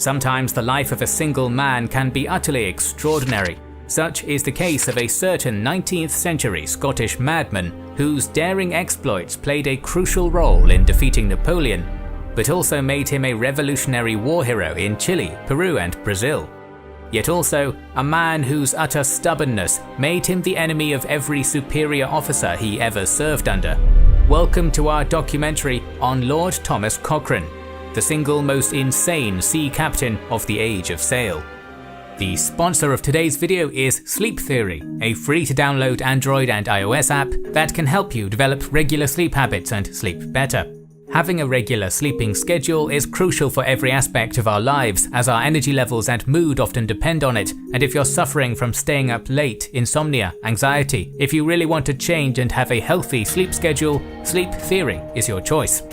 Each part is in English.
Sometimes the life of a single man can be utterly extraordinary. Such is the case of a certain 19th century Scottish madman whose daring exploits played a crucial role in defeating Napoleon, but also made him a revolutionary war hero in Chile, Peru and Brazil. Yet also a man whose utter stubbornness made him the enemy of every superior officer he ever served under. Welcome to our documentary on Lord Thomas Cochrane, the single most insane sea captain of the Age of Sail. The sponsor of today's video is Sleep Theory, a free-to-download Android and iOS app that can help you develop regular sleep habits and sleep better. Having a regular sleeping schedule is crucial for every aspect of our lives, as our energy levels and mood often depend on it, and if you're suffering from staying up late, insomnia, anxiety, if you really want to change and have a healthy sleep schedule, Sleep Theory is your choice.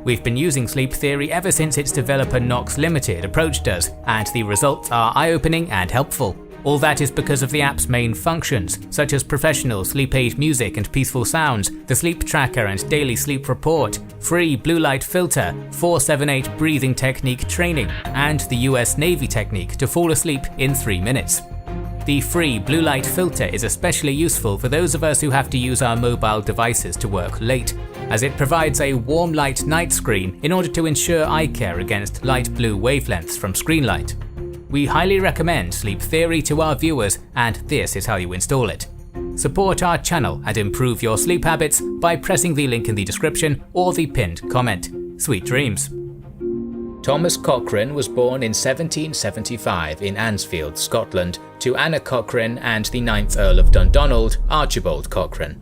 We've been using Sleep Theory ever since its developer Knox Limited approached us, and the results are eye-opening and helpful. All that is because of the app's main functions, such as professional sleep aid music and peaceful sounds, the sleep tracker and daily sleep report, free blue light filter, 4-7-8 breathing technique training, and the US Navy technique to fall asleep in 3 minutes. The free blue light filter is especially useful for those of us who have to use our mobile devices to work late, as it provides a warm light night screen in order to ensure eye care against light blue wavelengths from screen light. We highly recommend Sleep Theory to our viewers, and this is how you install it. Support our channel and improve your sleep habits by pressing the link in the description or the pinned comment. Sweet dreams! Thomas Cochrane was born in 1775 in Ansfield, Scotland, to Anna Cochrane and the 9th Earl of Dundonald, Archibald Cochrane.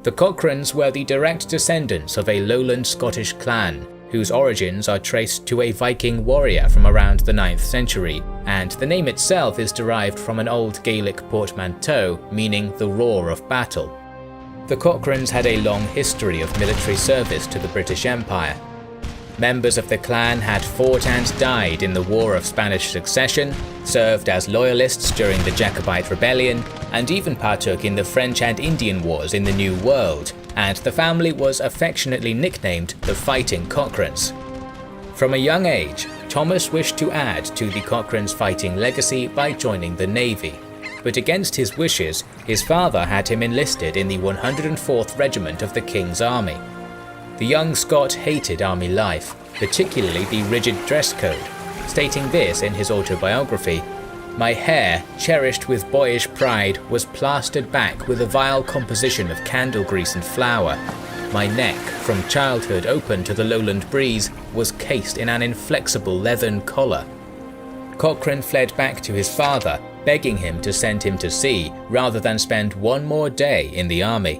The Cochranes were the direct descendants of a lowland Scottish clan, whose origins are traced to a Viking warrior from around the 9th century, and the name itself is derived from an old Gaelic portmanteau meaning the roar of battle. The Cochranes had a long history of military service to the British Empire. Members of the clan had fought and died in the War of Spanish Succession, served as loyalists during the Jacobite Rebellion, and even partook in the French and Indian Wars in the New World, and the family was affectionately nicknamed the Fighting Cochranes. From a young age, Thomas wished to add to the Cochranes' fighting legacy by joining the Navy, but against his wishes, his father had him enlisted in the 104th Regiment of the King's Army. The young Scot hated army life, particularly the rigid dress code, stating this in his autobiography: "My hair, cherished with boyish pride, was plastered back with a vile composition of candle grease and flour. My neck, from childhood open to the lowland breeze, was cased in an inflexible leathern collar." Cochrane fled back to his father, begging him to send him to sea rather than spend one more day in the army.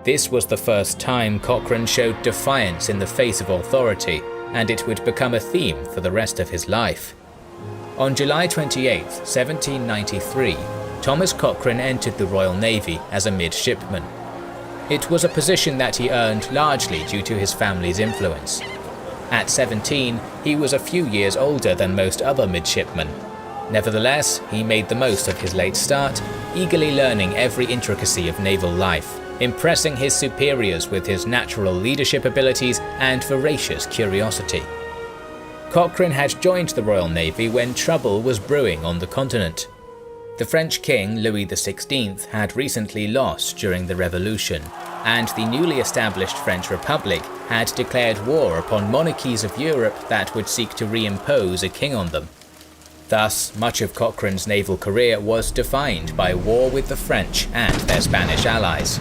This was the first time Cochrane showed defiance in the face of authority, and it would become a theme for the rest of his life. On July 28, 1793, Thomas Cochrane entered the Royal Navy as a midshipman. It was a position that he earned largely due to his family's influence. At 17, he was a few years older than most other midshipmen. Nevertheless, he made the most of his late start, eagerly learning every intricacy of naval life, impressing his superiors with his natural leadership abilities and voracious curiosity. Cochrane had joined the Royal Navy when trouble was brewing on the continent. The French King Louis XVI had recently lost during the Revolution, and the newly established French Republic had declared war upon monarchies of Europe that would seek to reimpose a king on them. Thus, much of Cochrane's naval career was defined by war with the French and their Spanish allies.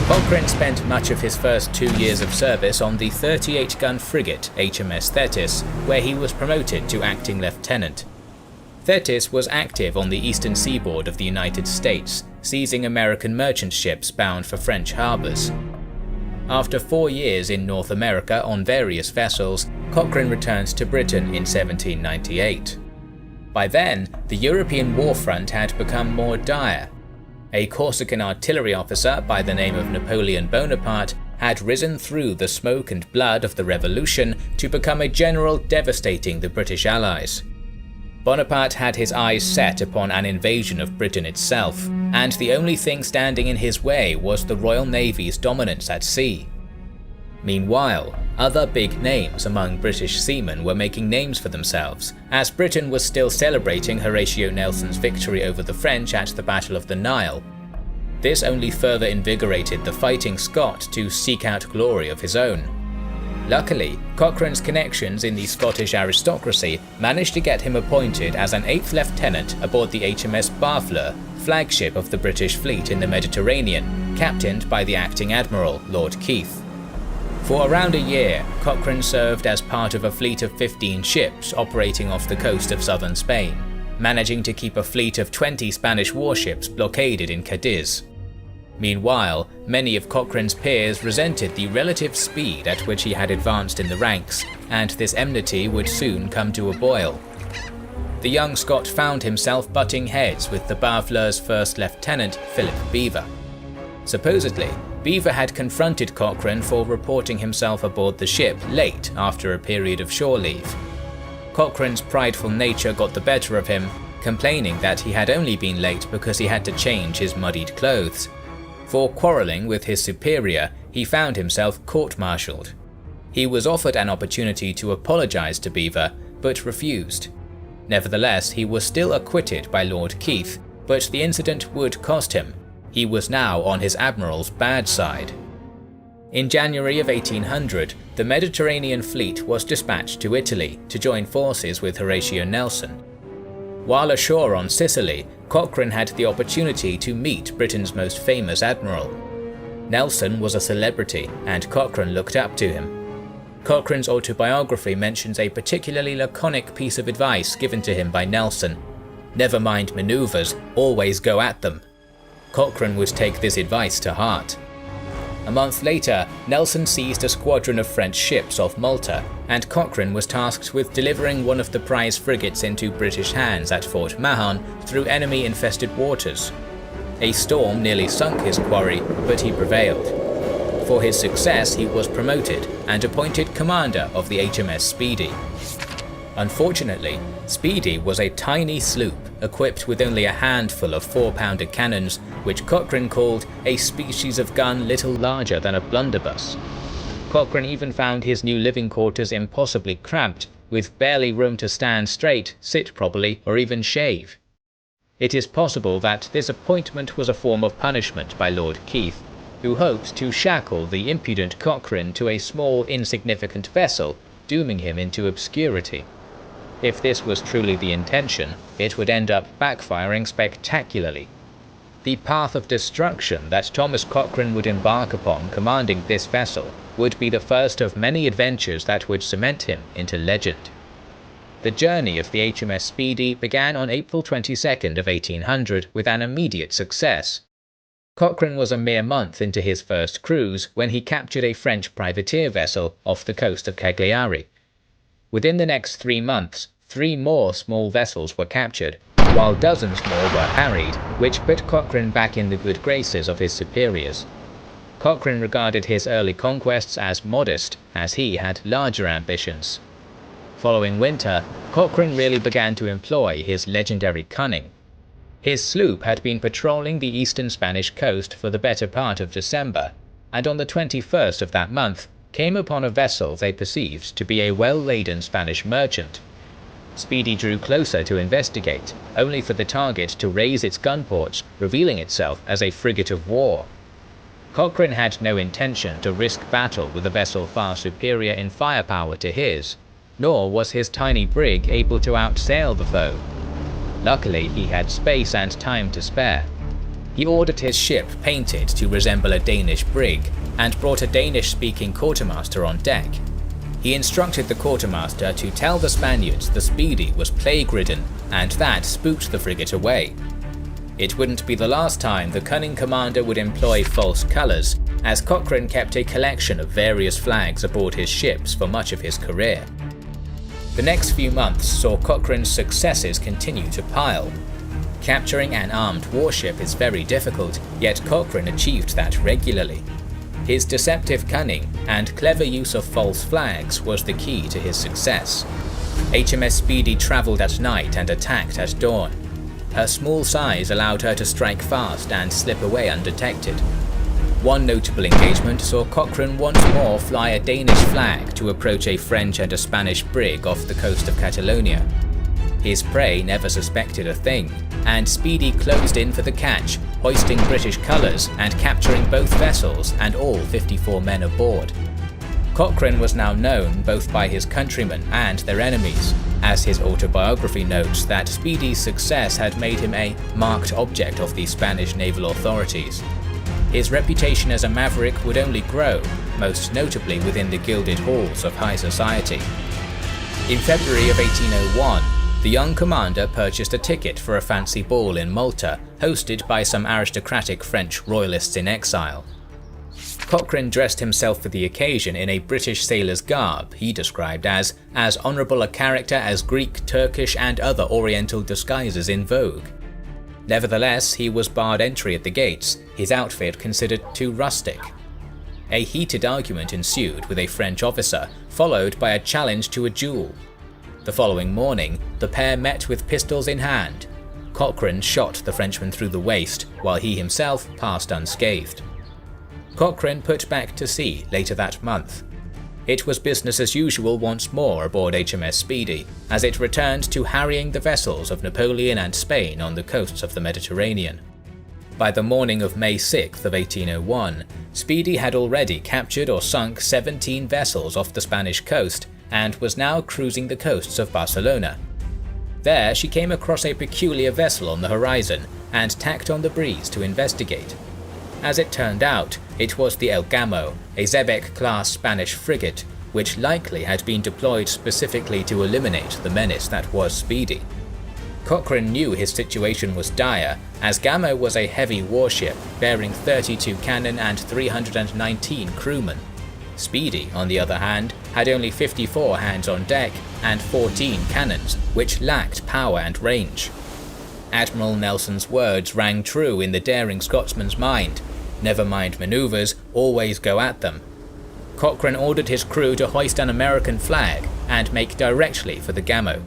Cochrane spent much of his first 2 years of service on the 38-gun frigate HMS Thetis, where he was promoted to acting lieutenant. Thetis was active on the eastern seaboard of the United States, seizing American merchant ships bound for French harbors. After 4 years in North America on various vessels, Cochrane returned to Britain in 1798. By then, the European war front had become more dire. A Corsican artillery officer by the name of Napoleon Bonaparte had risen through the smoke and blood of the Revolution to become a general devastating the British allies. Bonaparte had his eyes set upon an invasion of Britain itself, and the only thing standing in his way was the Royal Navy's dominance at sea. Meanwhile, Other big names among British seamen were making names for themselves, as Britain was still celebrating Horatio Nelson's victory over the French at the Battle of the Nile. This only further invigorated the fighting Scot to seek out glory of his own. Luckily, Cochrane's connections in the Scottish aristocracy managed to get him appointed as an 8th lieutenant aboard the HMS Barfleur, flagship of the British fleet in the Mediterranean, captained by the acting admiral, Lord Keith. For around a year, Cochrane served as part of a fleet of 15 ships operating off the coast of southern Spain, managing to keep a fleet of 20 Spanish warships blockaded in Cadiz. Meanwhile, many of Cochrane's peers resented the relative speed at which he had advanced in the ranks, and this enmity would soon come to a boil. The young Scot found himself butting heads with the Barfleur's first lieutenant, Philip Beaver. Supposedly, Beaver had confronted Cochrane for reporting himself aboard the ship late after a period of shore leave. Cochrane's prideful nature got the better of him, complaining that he had only been late because he had to change his muddied clothes. For quarrelling with his superior, he found himself court-martialed. He was offered an opportunity to apologize to Beaver, but refused. Nevertheless, he was still acquitted by Lord Keith, but the incident would cost him. He was now on his admiral's bad side. In January of 1800, the Mediterranean fleet was dispatched to Italy to join forces with Horatio Nelson. While ashore on Sicily, Cochrane had the opportunity to meet Britain's most famous admiral. Nelson was a celebrity, and Cochrane looked up to him. Cochrane's autobiography mentions a particularly laconic piece of advice given to him by Nelson: "Never mind maneuvers, always go at them." Cochrane would take this advice to heart. A month later, Nelson seized a squadron of French ships off Malta, and Cochrane was tasked with delivering one of the prize frigates into British hands at Fort Mahon through enemy-infested waters. A storm nearly sunk his quarry, but he prevailed. For his success, he was promoted and appointed commander of the HMS Speedy. Unfortunately, Speedy was a tiny sloop equipped with only a handful of 4-pounder cannons, which Cochrane called a species of gun little larger than a blunderbuss. Cochrane even found his new living quarters impossibly cramped, with barely room to stand straight, sit properly, or even shave. It is possible that this appointment was a form of punishment by Lord Keith, who hoped to shackle the impudent Cochrane to a small, insignificant vessel, dooming him into obscurity. If this was truly the intention, it would end up backfiring spectacularly. The path of destruction that Thomas Cochrane would embark upon commanding this vessel would be the first of many adventures that would cement him into legend. The journey of the HMS Speedy began on April 22nd of 1800 with an immediate success. Cochrane was a mere month into his first cruise when he captured a French privateer vessel off the coast of Cagliari. Within the next 3 months, 3 more small vessels were captured, while dozens more were harried, which put Cochrane back in the good graces of his superiors. Cochrane regarded his early conquests as modest, as he had larger ambitions. Following winter, Cochrane really began to employ his legendary cunning. His sloop had been patrolling the eastern Spanish coast for the better part of December, and on the 21st of that month came upon a vessel they perceived to be a well-laden Spanish merchant. Speedy drew closer to investigate, only for the target to raise its gun ports, revealing itself as a frigate of war. Cochrane had no intention to risk battle with a vessel far superior in firepower to his, nor was his tiny brig able to outsail the foe. Luckily, he had space and time to spare. He ordered his ship painted to resemble a Danish brig, and brought a Danish-speaking quartermaster on deck. He instructed the quartermaster to tell the Spaniards the Speedy was plague-ridden, and that spooked the frigate away. It wouldn't be the last time the cunning commander would employ false colours, as Cochrane kept a collection of various flags aboard his ships for much of his career. The next few months saw Cochrane's successes continue to pile. Capturing an armed warship is very difficult, yet Cochrane achieved that regularly. His deceptive cunning and clever use of false flags was the key to his success. HMS Speedy travelled at night and attacked at dawn. Her small size allowed her to strike fast and slip away undetected. One notable engagement saw Cochrane once more fly a Danish flag to approach a French and a Spanish brig off the coast of Catalonia. His prey never suspected a thing, and Speedy closed in for the catch, hoisting British colours and capturing both vessels and all 54 men aboard. Cochrane was now known both by his countrymen and their enemies, as his autobiography notes that Speedy's success had made him a marked object of the Spanish naval authorities. His reputation as a maverick would only grow, most notably within the gilded halls of high society. In February of 1801, the young commander purchased a ticket for a fancy ball in Malta, hosted by some aristocratic French royalists in exile. Cochrane dressed himself for the occasion in a British sailor's garb he described as honourable a character as Greek, Turkish and other Oriental disguises in vogue. Nevertheless, he was barred entry at the gates, his outfit considered too rustic. A heated argument ensued with a French officer, followed by a challenge to a duel. The following morning, the pair met with pistols in hand. Cochrane shot the Frenchman through the waist, while he himself passed unscathed. Cochrane put back to sea later that month. It was business as usual once more aboard HMS Speedy, as it returned to harrying the vessels of Napoleon and Spain on the coasts of the Mediterranean. By the morning of May 6th of 1801, Speedy had already captured or sunk 17 vessels off the Spanish coast, and was now cruising the coasts of Barcelona. There she came across a peculiar vessel on the horizon, and tacked on the breeze to investigate. As it turned out, it was the El Gamo, a Xebec-class Spanish frigate, which likely had been deployed specifically to eliminate the menace that was Speedy. Cochrane knew his situation was dire, as Gamo was a heavy warship bearing 32 cannon and 319 crewmen. Speedy, on the other hand, had only 54 hands on deck and 14 cannons, which lacked power and range. Admiral Nelson's words rang true in the daring Scotsman's mind: "Never mind manoeuvres, always go at them." Cochrane ordered his crew to hoist an American flag and make directly for the Gamo.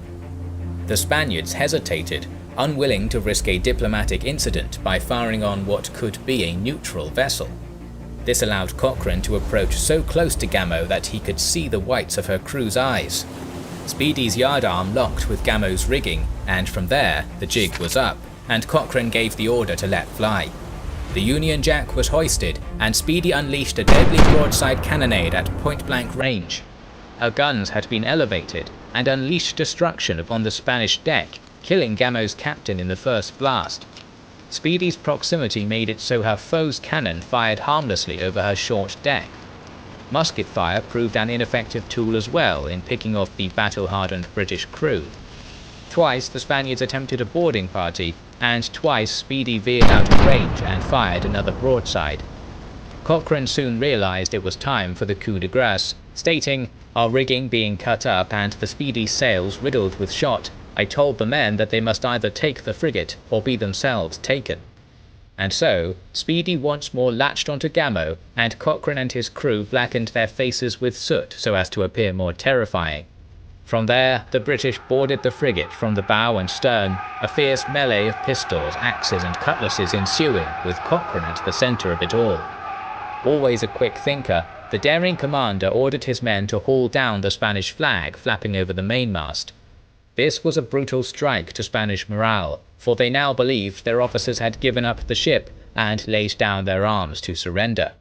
The Spaniards hesitated, unwilling to risk a diplomatic incident by firing on what could be a neutral vessel. This allowed Cochrane to approach so close to Gamo that he could see the whites of her crew's eyes. Speedy's yardarm locked with Gamo's rigging, and from there the jig was up, and Cochrane gave the order to let fly. The Union Jack was hoisted, and Speedy unleashed a deadly broadside cannonade at point-blank range. Her guns had been elevated, and unleashed destruction upon the Spanish deck, killing Gamo's captain in the first blast. Speedy's proximity made it so her foe's cannon fired harmlessly over her short deck. Musket fire proved an ineffective tool as well in picking off the battle-hardened British crew. Twice the Spaniards attempted a boarding party, and twice Speedy veered out of range and fired another broadside. Cochrane soon realised it was time for the coup de grace, stating, "Our rigging being cut up and the Speedy's sails riddled with shot, I told the men that they must either take the frigate or be themselves taken." And so, Speedy once more latched onto Gamo, and Cochrane and his crew blackened their faces with soot so as to appear more terrifying. From there, the British boarded the frigate from the bow and stern, a fierce melee of pistols, axes and cutlasses ensuing, with Cochrane at the centre of it all. Always a quick thinker, the daring commander ordered his men to haul down the Spanish flag flapping over the mainmast. This was a brutal strike to Spanish morale, for they now believed their officers had given up the ship and laid down their arms to surrender.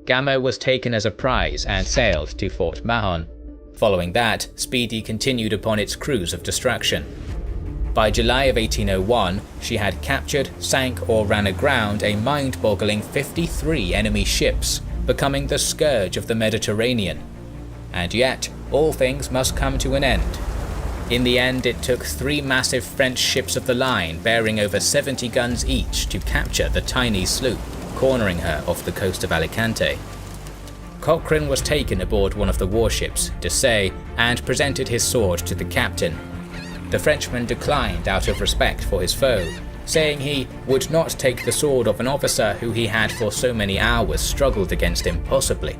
Gamo was taken as a prize and sailed to Fort Mahon. Following that, Speedy continued upon its cruise of destruction. By July of 1801, she had captured, sank or ran aground a mind-boggling 53 enemy ships, becoming the scourge of the Mediterranean. And yet, all things must come to an end. In the end, it took 3 massive French ships of the line bearing over 70 guns each to capture the tiny sloop, cornering her off the coast of Alicante. Cochrane was taken aboard one of the warships, Dessay, and presented his sword to the captain. The Frenchman declined out of respect for his foe, saying he would not take the sword of an officer who he had for so many hours struggled against impossibly.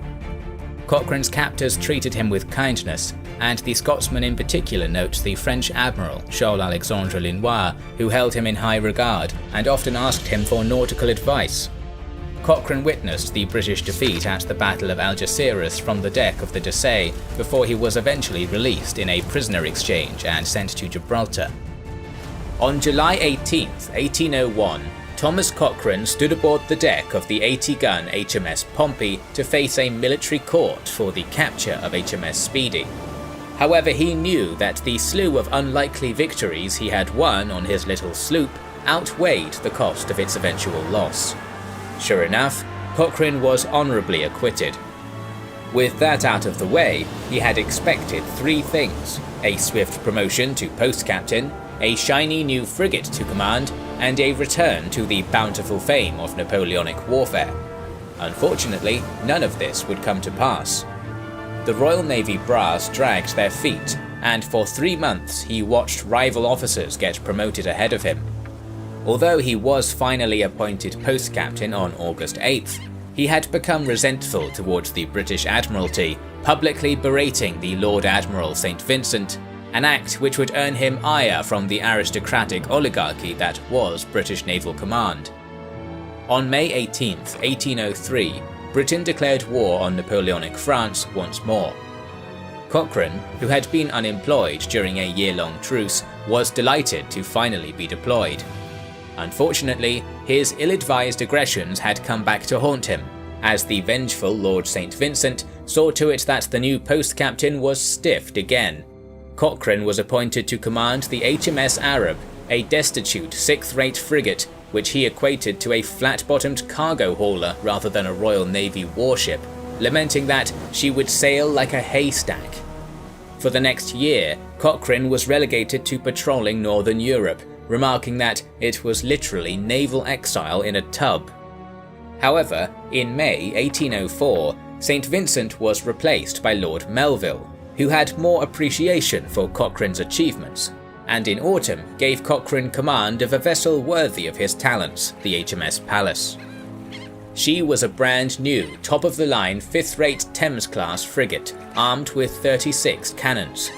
Cochrane's captors treated him with kindness, and the Scotsman in particular notes the French admiral Charles-Alexandre Linois, who held him in high regard and often asked him for nautical advice. Cochrane witnessed the British defeat at the Battle of Algeciras from the deck of the Dessaix before he was eventually released in a prisoner exchange and sent to Gibraltar. On July 18, 1801, Thomas Cochrane stood aboard the deck of the 80-gun HMS Pompey to face a military court for the capture of HMS Speedy. However, he knew that the slew of unlikely victories he had won on his little sloop outweighed the cost of its eventual loss. Sure enough, Cochrane was honourably acquitted. With that out of the way, he had expected three things: a swift promotion to post captain, a shiny new frigate to command, and a return to the bountiful fame of Napoleonic warfare. Unfortunately, none of this would come to pass. The Royal Navy brass dragged their feet, and for 3 months he watched rival officers get promoted ahead of him. Although he was finally appointed post captain on August 8th, he had become resentful towards the British Admiralty, publicly berating the Lord Admiral St. Vincent, an act which would earn him ire from the aristocratic oligarchy that was British Naval Command. On May 18, 1803, Britain declared war on Napoleonic France once more. Cochrane, who had been unemployed during a year-long truce, was delighted to finally be deployed. Unfortunately, his ill-advised aggressions had come back to haunt him, as the vengeful Lord St. Vincent saw to it that the new post captain was stiffed again. Cochrane was appointed to command the HMS Arab, a destitute 6th-rate frigate which he equated to a flat-bottomed cargo hauler rather than a Royal Navy warship, lamenting that she would sail like a haystack. For the next year, Cochrane was relegated to patrolling northern Europe, remarking that it was literally naval exile in a tub. However, in May 1804, St. Vincent was replaced by Lord Melville, who had more appreciation for Cochrane's achievements, and in autumn gave Cochrane command of a vessel worthy of his talents, the HMS Pallas. She was a brand new, top-of-the-line 5th-rate Thames-class frigate, armed with 36 cannons.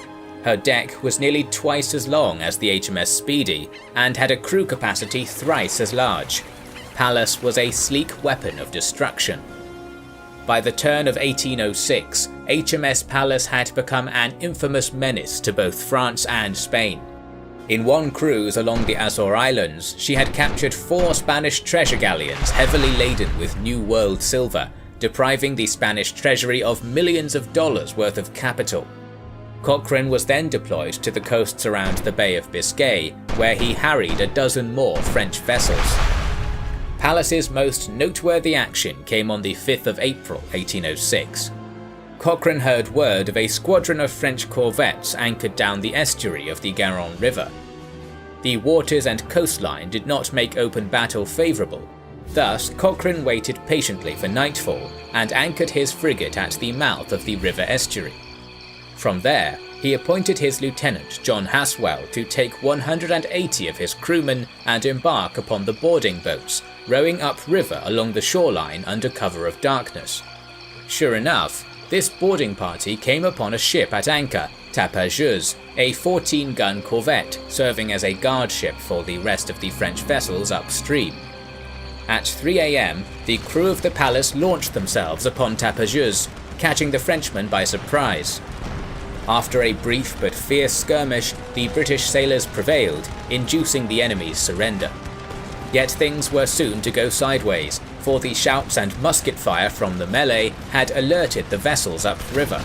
Her deck was nearly twice as long as the HMS Speedy, and had a crew capacity thrice as large. Pallas was a sleek weapon of destruction. By the turn of 1806, HMS Pallas had become an infamous menace to both France and Spain. In one cruise along the Azore Islands, she had captured 4 Spanish treasure galleons heavily laden with New World silver, depriving the Spanish treasury of millions of dollars worth of capital. Cochrane was then deployed to the coasts around the Bay of Biscay, where he harried a dozen more French vessels. Pallas's most noteworthy action came on the 5th of April 1806. Cochrane heard word of a squadron of French corvettes anchored down the estuary of the Garonne River. The waters and coastline did not make open battle favourable. Thus, Cochrane waited patiently for nightfall and anchored his frigate at the mouth of the river estuary. From there, he appointed his lieutenant John Haswell to take 180 of his crewmen and embark upon the boarding boats, rowing upriver along the shoreline under cover of darkness. Sure enough, this boarding party came upon a ship at anchor, Tapageuse, a 14-gun corvette serving as a guard ship for the rest of the French vessels upstream. At 3 a.m, the crew of the Pallas launched themselves upon Tapageuse, catching the Frenchmen by surprise. After a brief but fierce skirmish, the British sailors prevailed, inducing the enemy's surrender. Yet things were soon to go sideways, for the shouts and musket fire from the melee had alerted the vessels upriver.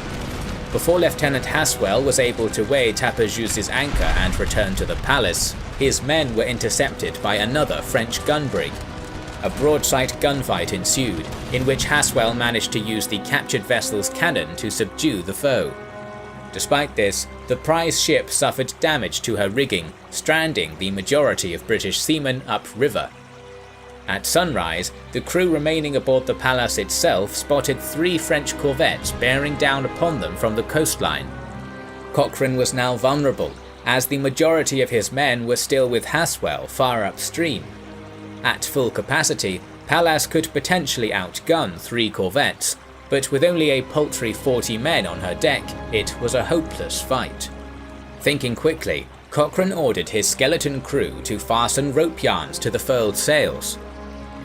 Before Lieutenant Haswell was able to weigh Tapageuse's anchor and return to the Pallas, his men were intercepted by another French gun brig. A broadside gunfight ensued, in which Haswell managed to use the captured vessel's cannon to subdue the foe. Despite this, the prize ship suffered damage to her rigging, stranding the majority of British seamen upriver. At sunrise, the crew remaining aboard the Pallas itself spotted 3 French corvettes bearing down upon them from the coastline. Cochrane was now vulnerable, as the majority of his men were still with Haswell far upstream. At full capacity, Pallas could potentially outgun 3 corvettes, but with only a paltry 40 men on her deck, it was a hopeless fight. Thinking quickly, Cochrane ordered his skeleton crew to fasten rope yarns to the furled sails.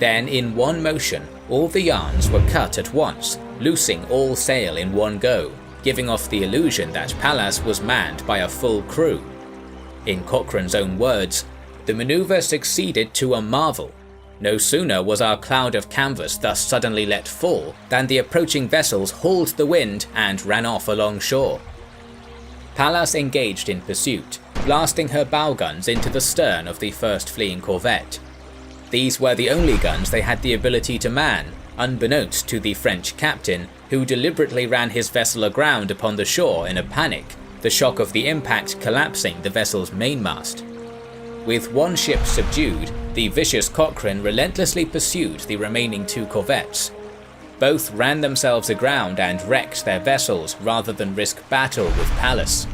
Then, in one motion, all the yarns were cut at once, loosing all sail in one go, giving off the illusion that Pallas was manned by a full crew. In Cochrane's own words, "The maneuver succeeded to a marvel. No sooner was our cloud of canvas thus suddenly let fall than the approaching vessels hauled the wind and ran off along shore." Pallas engaged in pursuit, blasting her bow guns into the stern of the first fleeing corvette. These were the only guns they had the ability to man, unbeknownst to the French captain, who deliberately ran his vessel aground upon the shore in a panic, the shock of the impact collapsing the vessel's mainmast. With one ship subdued, the vicious Cochrane relentlessly pursued the remaining two corvettes. Both ran themselves aground and wrecked their vessels rather than risk battle with Pallas.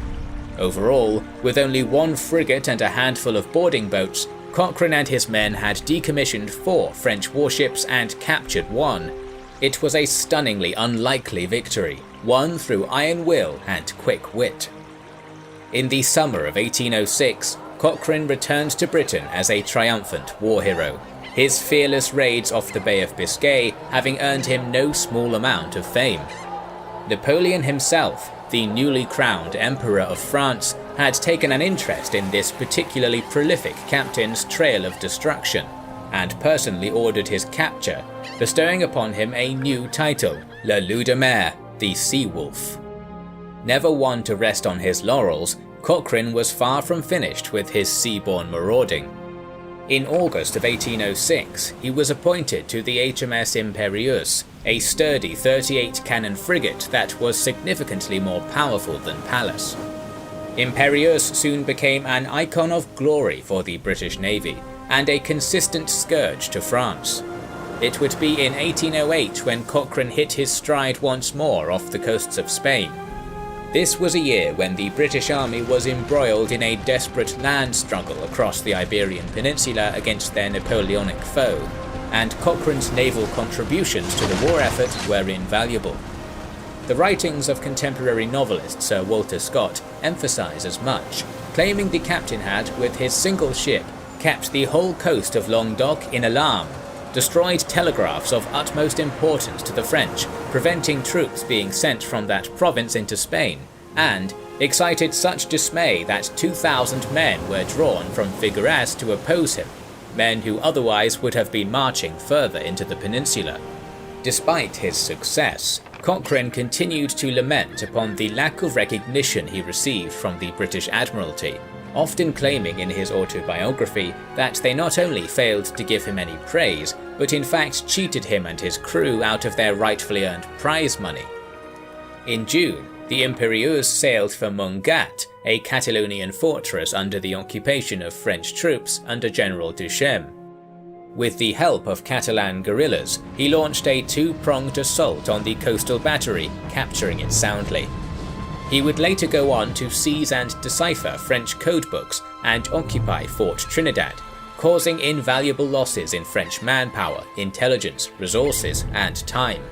Overall, with only one frigate and a handful of boarding boats, Cochrane and his men had decommissioned 4 French warships and captured 1. It was a stunningly unlikely victory, won through iron will and quick wit. In the summer of 1806, Cochrane returned to Britain as a triumphant war hero, his fearless raids off the Bay of Biscay having earned him no small amount of fame. Napoleon himself, the newly crowned Emperor of France, had taken an interest in this particularly prolific captain's trail of destruction, and personally ordered his capture, bestowing upon him a new title, Le Loup de Mer, the Sea Wolf. Never one to rest on his laurels, Cochrane was far from finished with his seaborne marauding. In August of 1806, he was appointed to the HMS Impérieuse, a sturdy 38-cannon frigate that was significantly more powerful than Pallas. Impérieuse soon became an icon of glory for the British Navy, and a consistent scourge to France. It would be in 1808 when Cochrane hit his stride once more off the coasts of Spain. This was a year when the British Army was embroiled in a desperate land struggle across the Iberian Peninsula against their Napoleonic foe, and Cochrane's naval contributions to the war effort were invaluable. The writings of contemporary novelist Sir Walter Scott emphasise as much, claiming the captain had, with his single ship, kept the whole coast of Languedoc in alarm, destroyed telegraphs of utmost importance to the French, preventing troops being sent from that province into Spain, and excited such dismay that 2,000 men were drawn from Figueras to oppose him, men who otherwise would have been marching further into the peninsula. Despite his success, Cochrane continued to lament upon the lack of recognition he received from the British Admiralty, often claiming in his autobiography that they not only failed to give him any praise, but in fact cheated him and his crew out of their rightfully earned prize money. In June, the Impérieuse sailed for Montgat, a Catalonian fortress under the occupation of French troops under General Duchesne. With the help of Catalan guerrillas, he launched a 2-pronged assault on the coastal battery, capturing it soundly. He would later go on to seize and decipher French codebooks and occupy Fort Trinidad, causing invaluable losses in French manpower, intelligence, resources, and time.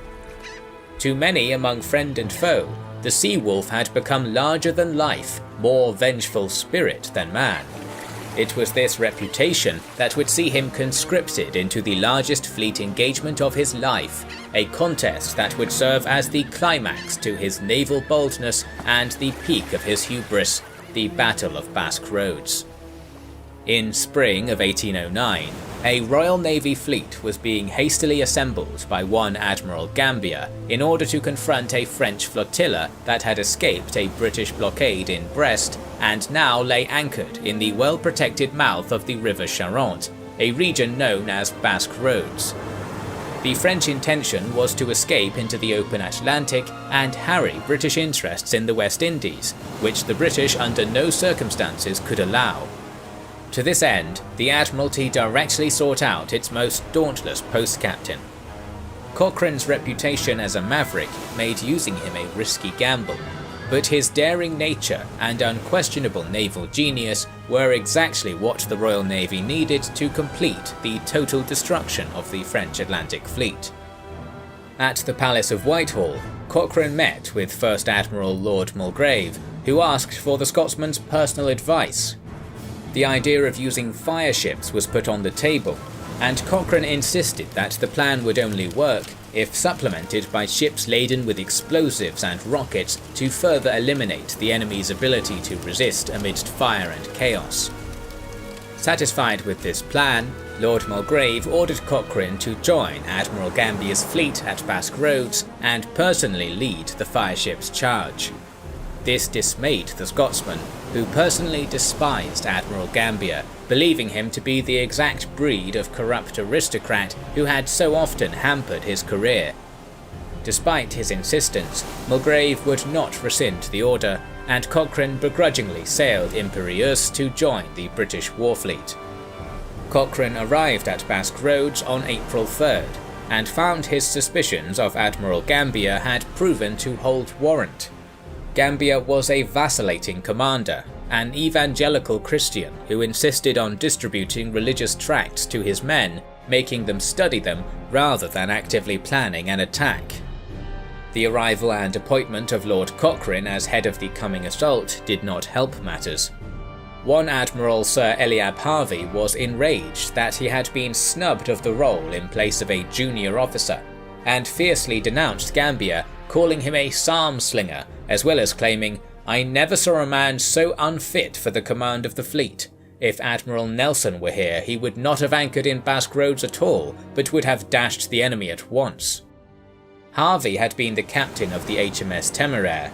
To many among friend and foe, the Sea Wolf had become larger than life, more vengeful spirit than man. It was this reputation that would see him conscripted into the largest fleet engagement of his life, a contest that would serve as the climax to his naval boldness and the peak of his hubris, the Battle of Basque Roads. In spring of 1809, a Royal Navy fleet was being hastily assembled by one Admiral Gambier in order to confront a French flotilla that had escaped a British blockade in Brest and now lay anchored in the well-protected mouth of the River Charente, a region known as Basque Roads. The French intention was to escape into the open Atlantic and harry British interests in the West Indies, which the British under no circumstances could allow. To this end, the Admiralty directly sought out its most dauntless post-captain. Cochrane's reputation as a maverick made using him a risky gamble, but his daring nature and unquestionable naval genius were exactly what the Royal Navy needed to complete the total destruction of the French Atlantic Fleet. At the Palace of Whitehall, Cochrane met with First Admiral Lord Mulgrave, who asked for the Scotsman's personal advice. The idea of using fireships was put on the table, and Cochrane insisted that the plan would only work if supplemented by ships laden with explosives and rockets to further eliminate the enemy's ability to resist amidst fire and chaos. Satisfied with this plan, Lord Mulgrave ordered Cochrane to join Admiral Gambier's fleet at Basque Roads and personally lead the fireship's charge. This dismayed the Scotsman, who personally despised Admiral Gambier, believing him to be the exact breed of corrupt aristocrat who had so often hampered his career. Despite his insistence, Mulgrave would not rescind the order, and Cochrane begrudgingly sailed Imperieuse to join the British Warfleet. Cochrane arrived at Basque Roads on April 3rd, and found his suspicions of Admiral Gambier had proven to hold warrant. Gambier was a vacillating commander, an evangelical Christian who insisted on distributing religious tracts to his men, making them study them rather than actively planning an attack. The arrival and appointment of Lord Cochrane as head of the coming assault did not help matters. One Admiral Sir Eliab Harvey was enraged that he had been snubbed of the role in place of a junior officer, and fiercely denounced Gambier, calling him a psalm slinger, as well as claiming, "I never saw a man so unfit for the command of the fleet. If Admiral Nelson were here, he would not have anchored in Basque Roads at all, but would have dashed the enemy at once." Harvey had been the captain of the HMS Temeraire.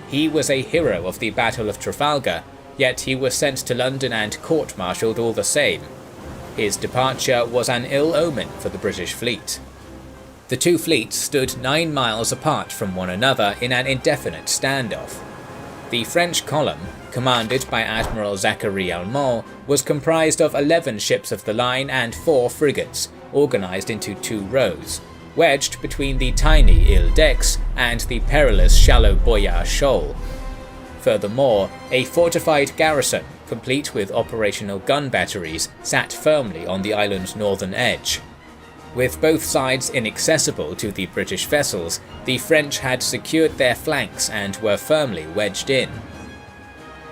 He was a hero of the Battle of Trafalgar, yet he was sent to London and court-martialed all the same. His departure was an ill omen for the British fleet. The two fleets stood 9 miles apart from one another in an indefinite standoff. The French column, commanded by Admiral Zachary Almont, was comprised of 11 ships of the line and 4 frigates, organised into 2 rows, wedged between the tiny Ile d'Aix and the perilous shallow Boyard Shoal. Furthermore, a fortified garrison, complete with operational gun batteries, sat firmly on the island's northern edge. With both sides inaccessible to the British vessels, the French had secured their flanks and were firmly wedged in.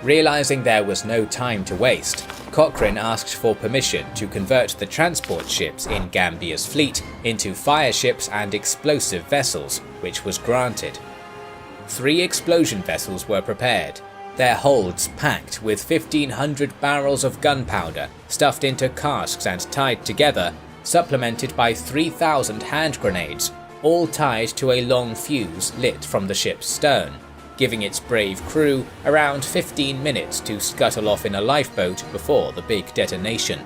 Realising there was no time to waste, Cochrane asked for permission to convert the transport ships in Gambier's fleet into fireships and explosive vessels, which was granted. 3 explosion vessels were prepared, their holds packed with 1,500 barrels of gunpowder stuffed into casks and tied together, supplemented by 3,000 hand grenades, all tied to a long fuse lit from the ship's stern, giving its brave crew around 15 minutes to scuttle off in a lifeboat before the big detonation.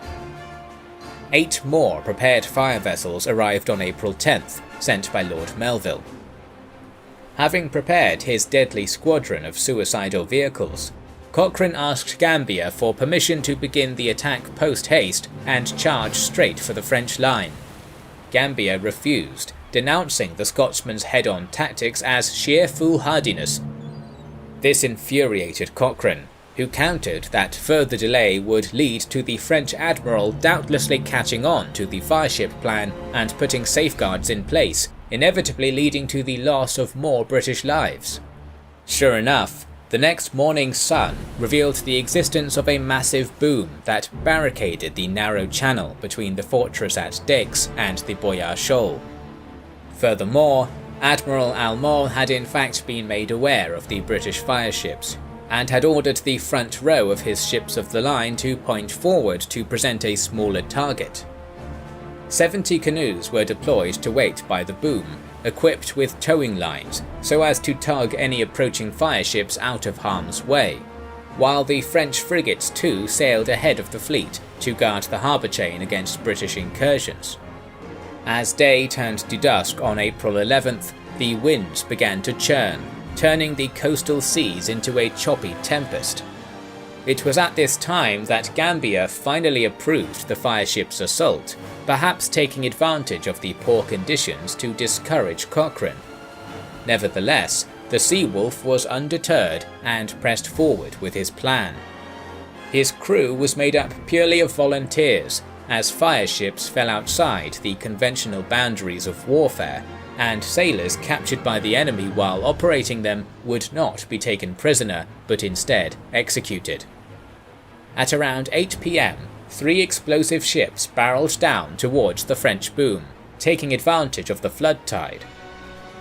8 more prepared fire vessels arrived on April 10th, sent by Lord Melville. Having prepared his deadly squadron of suicidal vehicles, Cochrane asked Gambier for permission to begin the attack post-haste and charge straight for the French line. Gambier refused, denouncing the Scotsman's head-on tactics as sheer foolhardiness. This infuriated Cochrane, who countered that further delay would lead to the French admiral doubtlessly catching on to the fireship plan and putting safeguards in place, inevitably leading to the loss of more British lives. Sure enough, the next morning's sun revealed the existence of a massive boom that barricaded the narrow channel between the fortress at Daix and the Boyard Shoal. Furthermore, Admiral Almont had in fact been made aware of the British fireships, and had ordered the front row of his ships of the line to point forward to present a smaller target. 70 canoes were deployed to wait by the boom, equipped with towing lines so as to tug any approaching fireships out of harm's way, while the French frigates too sailed ahead of the fleet to guard the harbour chain against British incursions. As day turned to dusk on April 11th, the winds began to churn, turning the coastal seas into a choppy tempest. It was at this time that Gambier finally approved the fireship's assault, perhaps taking advantage of the poor conditions to discourage Cochrane. Nevertheless, the Seawolf was undeterred and pressed forward with his plan. His crew was made up purely of volunteers, as fireships fell outside the conventional boundaries of warfare, and sailors captured by the enemy while operating them would not be taken prisoner, but instead executed. At around 8 p.m, 3 explosive ships barreled down towards the French boom, taking advantage of the flood tide.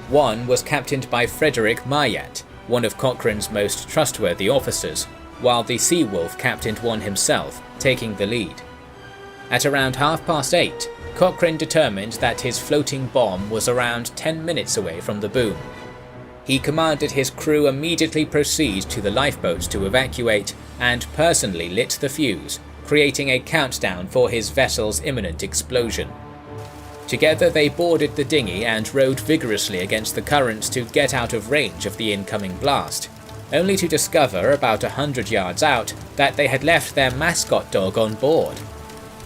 One was captained by Frederick Maillat, one of Cochrane's most trustworthy officers, while the Seawolf captained one himself, taking the lead. At around 8:30, Cochrane determined that his floating bomb was around 10 minutes away from the boom. He commanded his crew immediately proceed to the lifeboats to evacuate and personally lit the fuse, creating a countdown for his vessel's imminent explosion. Together they boarded the dinghy and rowed vigorously against the currents to get out of range of the incoming blast, only to discover about 100 yards out that they had left their mascot dog on board.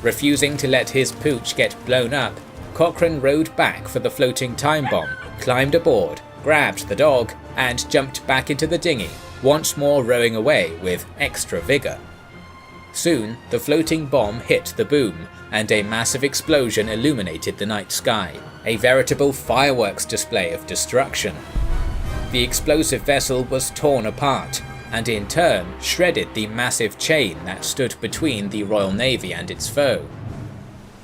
Refusing to let his pooch get blown up, Cochrane rowed back for the floating time bomb, climbed aboard, grabbed the dog, and jumped back into the dinghy, once more rowing away with extra vigour. Soon, the floating bomb hit the boom, and a massive explosion illuminated the night sky, a veritable fireworks display of destruction. The explosive vessel was torn apart, and in turn shredded the massive chain that stood between the Royal Navy and its foe.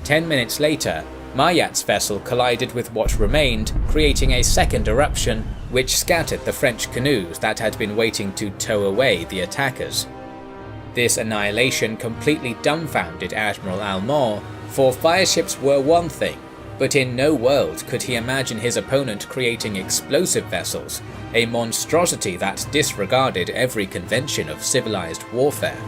10 minutes later, Maillat's vessel collided with what remained, creating a second eruption which scattered the French canoes that had been waiting to tow away the attackers. This annihilation completely dumbfounded Admiral Almore, for fireships were one thing, but in no world could he imagine his opponent creating explosive vessels, a monstrosity that disregarded every convention of civilized warfare.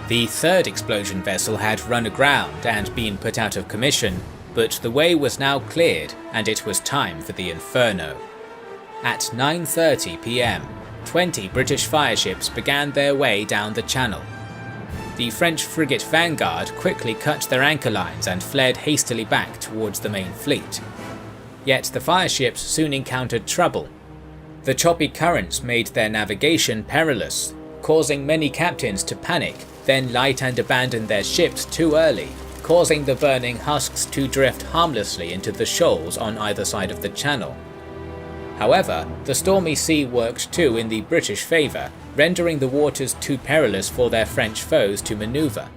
The third explosion vessel had run aground and been put out of commission, but the way was now cleared and it was time for the inferno. At 9:30 p.m, 20 British fireships began their way down the channel. The French frigate Vanguard quickly cut their anchor lines and fled hastily back towards the main fleet. Yet the fireships soon encountered trouble. The choppy currents made their navigation perilous, causing many captains to panic, then light and abandon their ships too early, causing the burning husks to drift harmlessly into the shoals on either side of the channel. However, the stormy sea worked too in the British favour, rendering the waters too perilous for their French foes to manoeuvre.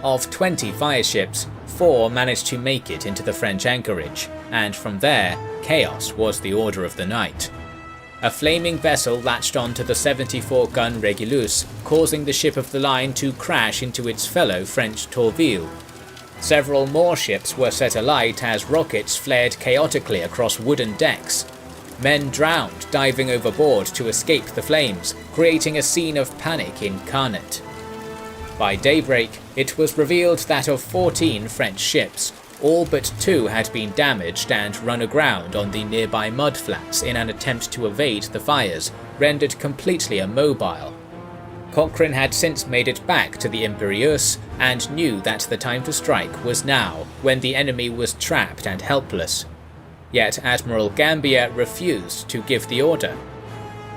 Of 20 fireships, 4 managed to make it into the French anchorage, and from there, chaos was the order of the night. A flaming vessel latched onto the 74-gun Régulus, causing the ship of the line to crash into its fellow French Tourville. Several more ships were set alight as rockets flared chaotically across wooden decks. Men drowned diving overboard to escape the flames, creating a scene of panic incarnate. By daybreak, it was revealed that of 14 French ships, all but 2 had been damaged and run aground on the nearby mudflats in an attempt to evade the fires, rendered completely immobile. Cochrane had since made it back to the Imperieuse and knew that the time to strike was now, when the enemy was trapped and helpless. Yet Admiral Gambier refused to give the order.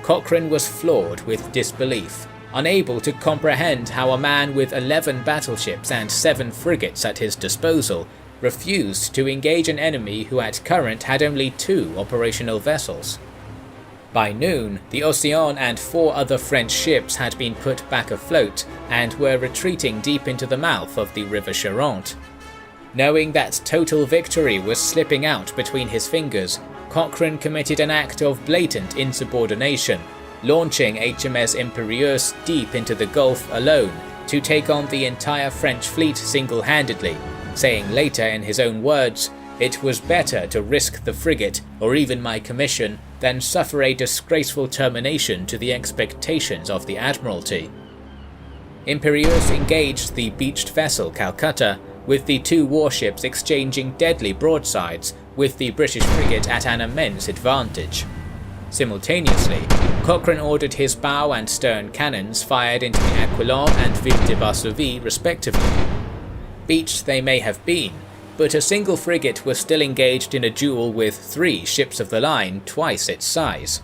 Cochrane was floored with disbelief, unable to comprehend how a man with 11 battleships and 7 frigates at his disposal refused to engage an enemy who at current had only 2 operational vessels. By noon, the Océan and 4 other French ships had been put back afloat and were retreating deep into the mouth of the River Charente. Knowing that total victory was slipping out between his fingers, Cochrane committed an act of blatant insubordination, launching HMS Imperieuse deep into the Gulf alone to take on the entire French fleet single-handedly, saying later in his own words, "It was better to risk the frigate, or even my commission, than suffer a disgraceful termination to the expectations of the Admiralty." Imperieuse engaged the beached vessel Calcutta, with the 2 warships exchanging deadly broadsides, with the British frigate at an immense advantage. Simultaneously, Cochrane ordered his bow and stern cannons fired into the Aquilon and Ville de Varsovie respectively. Beached they may have been, but a single frigate was still engaged in a duel with 3 ships of the line twice its size.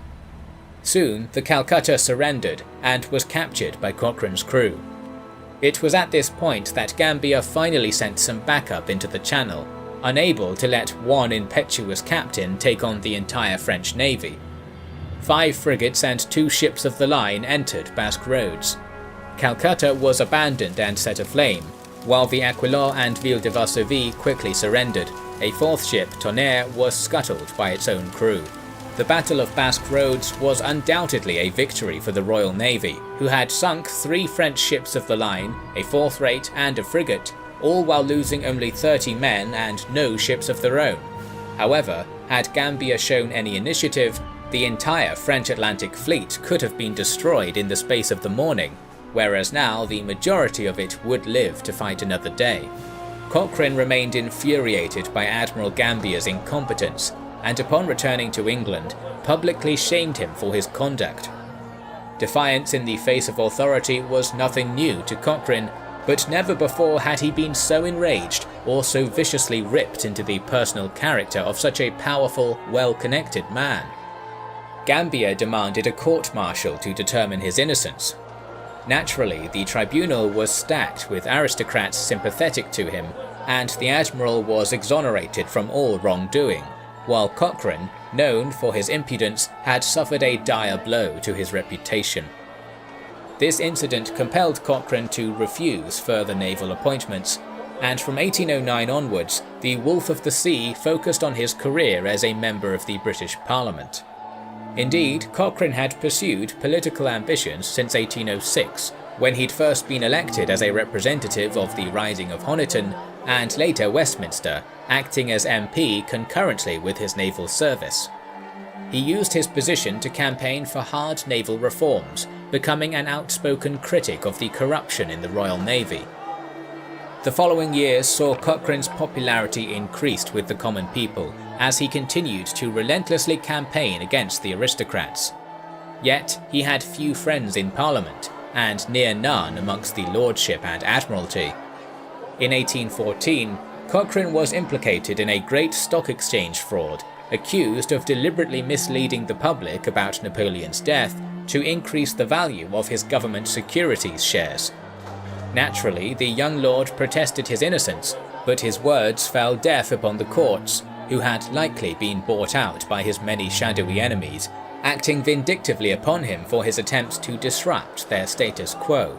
Soon the Calcutta surrendered and was captured by Cochrane's crew. It was at this point that Gambier finally sent some backup into the channel, unable to let one impetuous captain take on the entire French navy. 5 frigates and 2 ships of the line entered Basque Roads. Calcutta was abandoned and set aflame, while the Aquilon and Ville de Varsovie quickly surrendered. A fourth ship, Tonnerre, was scuttled by its own crew. The Battle of Basque Roads was undoubtedly a victory for the Royal Navy, who had sunk 3 French ships of the line, a fourth-rate and a frigate, all while losing only 30 men and no ships of their own. However, had Gambia shown any initiative, the entire French Atlantic Fleet could have been destroyed in the space of the morning, whereas now the majority of it would live to fight another day. Cochrane remained infuriated by Admiral Gambia's incompetence, and upon returning to England, publicly shamed him for his conduct. Defiance in the face of authority was nothing new to Cochrane, but never before had he been so enraged or so viciously ripped into the personal character of such a powerful, well-connected man. Gambia demanded a court-martial to determine his innocence. Naturally, the tribunal was stacked with aristocrats sympathetic to him, and the admiral was exonerated from all wrongdoing, while Cochrane, known for his impudence, had suffered a dire blow to his reputation. This incident compelled Cochrane to refuse further naval appointments, and from 1809 onwards, the Wolf of the Sea focused on his career as a member of the British Parliament. Indeed, Cochrane had pursued political ambitions since 1806, when he'd first been elected as a representative of the Riding of Honiton and later Westminster, acting as MP concurrently with his naval service. He used his position to campaign for hard naval reforms, becoming an outspoken critic of the corruption in the Royal Navy. The following years saw Cochrane's popularity increased with the common people, as he continued to relentlessly campaign against the aristocrats. Yet, he had few friends in Parliament, and near none amongst the Lordship and Admiralty. In 1814, Cochrane was implicated in a great stock exchange fraud, accused of deliberately misleading the public about Napoleon's death to increase the value of his government securities shares. Naturally, the young lord protested his innocence, but his words fell deaf upon the courts, who had likely been bought out by his many shadowy enemies, acting vindictively upon him for his attempts to disrupt their status quo.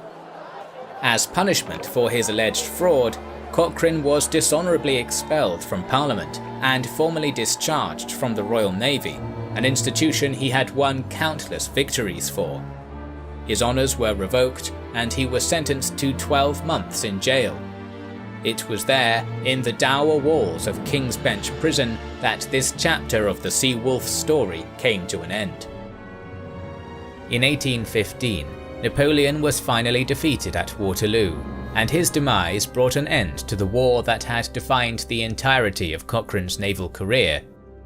As punishment for his alleged fraud, Cochrane was dishonourably expelled from Parliament and formally discharged from the Royal Navy, an institution he had won countless victories for. His honours were revoked, and he was sentenced to 12 months in jail. It was there, in the dour walls of King's Bench Prison, that this chapter of the Sea Wolf's story came to an end. In 1815, Napoleon was finally defeated at Waterloo, and his demise brought an end to the war that had defined the entirety of Cochrane's naval career,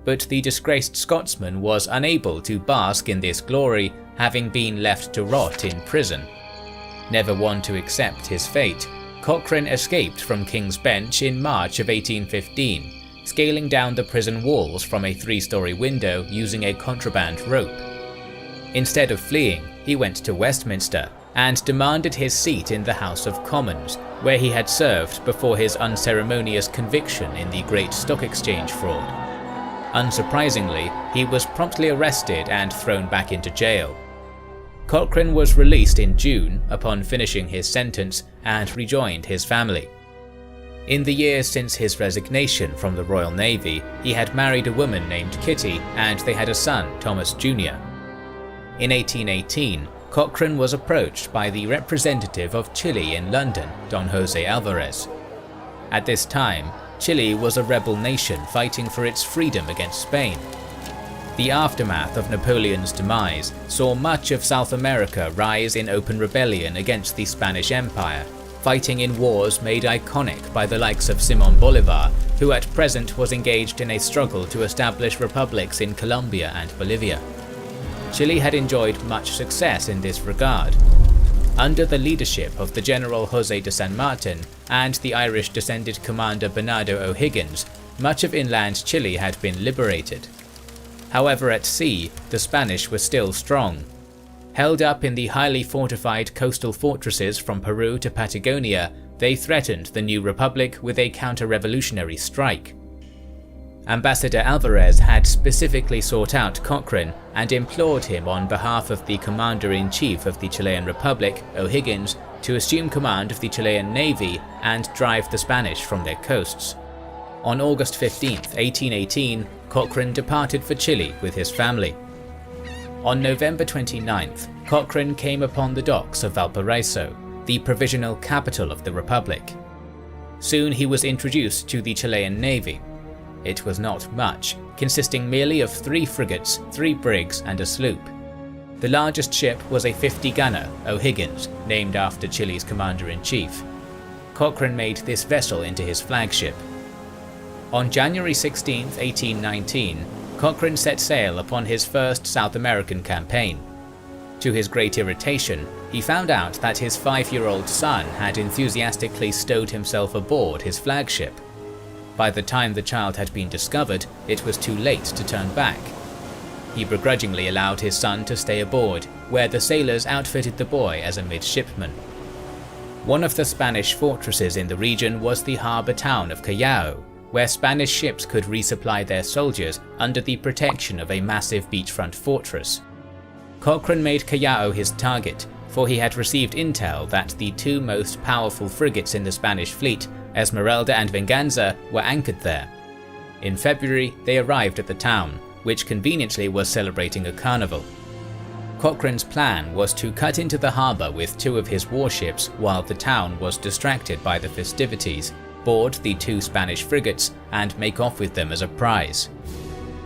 but the disgraced Scotsman was unable to bask in this glory, having been left to rot in prison. Never one to accept his fate, Cochrane escaped from King's Bench in March of 1815, scaling down the prison walls from a 3-story window using a contraband rope. Instead of fleeing, he went to Westminster and demanded his seat in the House of Commons, where he had served before his unceremonious conviction in the Great Stock Exchange fraud. Unsurprisingly, he was promptly arrested and thrown back into jail. Cochrane was released in June upon finishing his sentence and rejoined his family. In the years since his resignation from the Royal Navy, he had married a woman named Kitty, and they had a son, Thomas Jr. In 1818, Cochrane was approached by the representative of Chile in London, Don José Alvarez. At this time, Chile was a rebel nation fighting for its freedom against Spain. The aftermath of Napoleon's demise saw much of South America rise in open rebellion against the Spanish Empire, fighting in wars made iconic by the likes of Simón Bolívar, who at present was engaged in a struggle to establish republics in Colombia and Bolivia. Chile had enjoyed much success in this regard. Under the leadership of the General José de San Martin and the Irish-descended commander Bernardo O'Higgins, much of inland Chile had been liberated. However, at sea, the Spanish were still strong. Held up in the highly fortified coastal fortresses from Peru to Patagonia, they threatened the new republic with a counter-revolutionary strike. Ambassador Alvarez had specifically sought out Cochrane and implored him on behalf of the Commander-in-Chief of the Chilean Republic, O'Higgins, to assume command of the Chilean Navy and drive the Spanish from their coasts. On August 15, 1818, Cochrane departed for Chile with his family. On November 29th, Cochrane came upon the docks of Valparaiso, the provisional capital of the Republic. Soon he was introduced to the Chilean Navy. It was not much, consisting merely of 3 frigates, 3 brigs and a sloop. The largest ship was a 50-gunner, O'Higgins, named after Chile's commander-in-chief. Cochrane made this vessel into his flagship. On January 16, 1819, Cochrane set sail upon his first South American campaign. To his great irritation, he found out that his 5-year-old son had enthusiastically stowed himself aboard his flagship. By the time the child had been discovered, it was too late to turn back. He begrudgingly allowed his son to stay aboard, where the sailors outfitted the boy as a midshipman. One of the Spanish fortresses in the region was the harbour town of Callao, where Spanish ships could resupply their soldiers under the protection of a massive beachfront fortress. Cochrane made Callao his target, for he had received intel that the 2 most powerful frigates in the Spanish fleet, Esmeralda and Venganza, were anchored there. In February, they arrived at the town, which conveniently was celebrating a carnival. Cochrane's plan was to cut into the harbour with 2 of his warships while the town was distracted by the festivities, board the 2 Spanish frigates, and make off with them as a prize.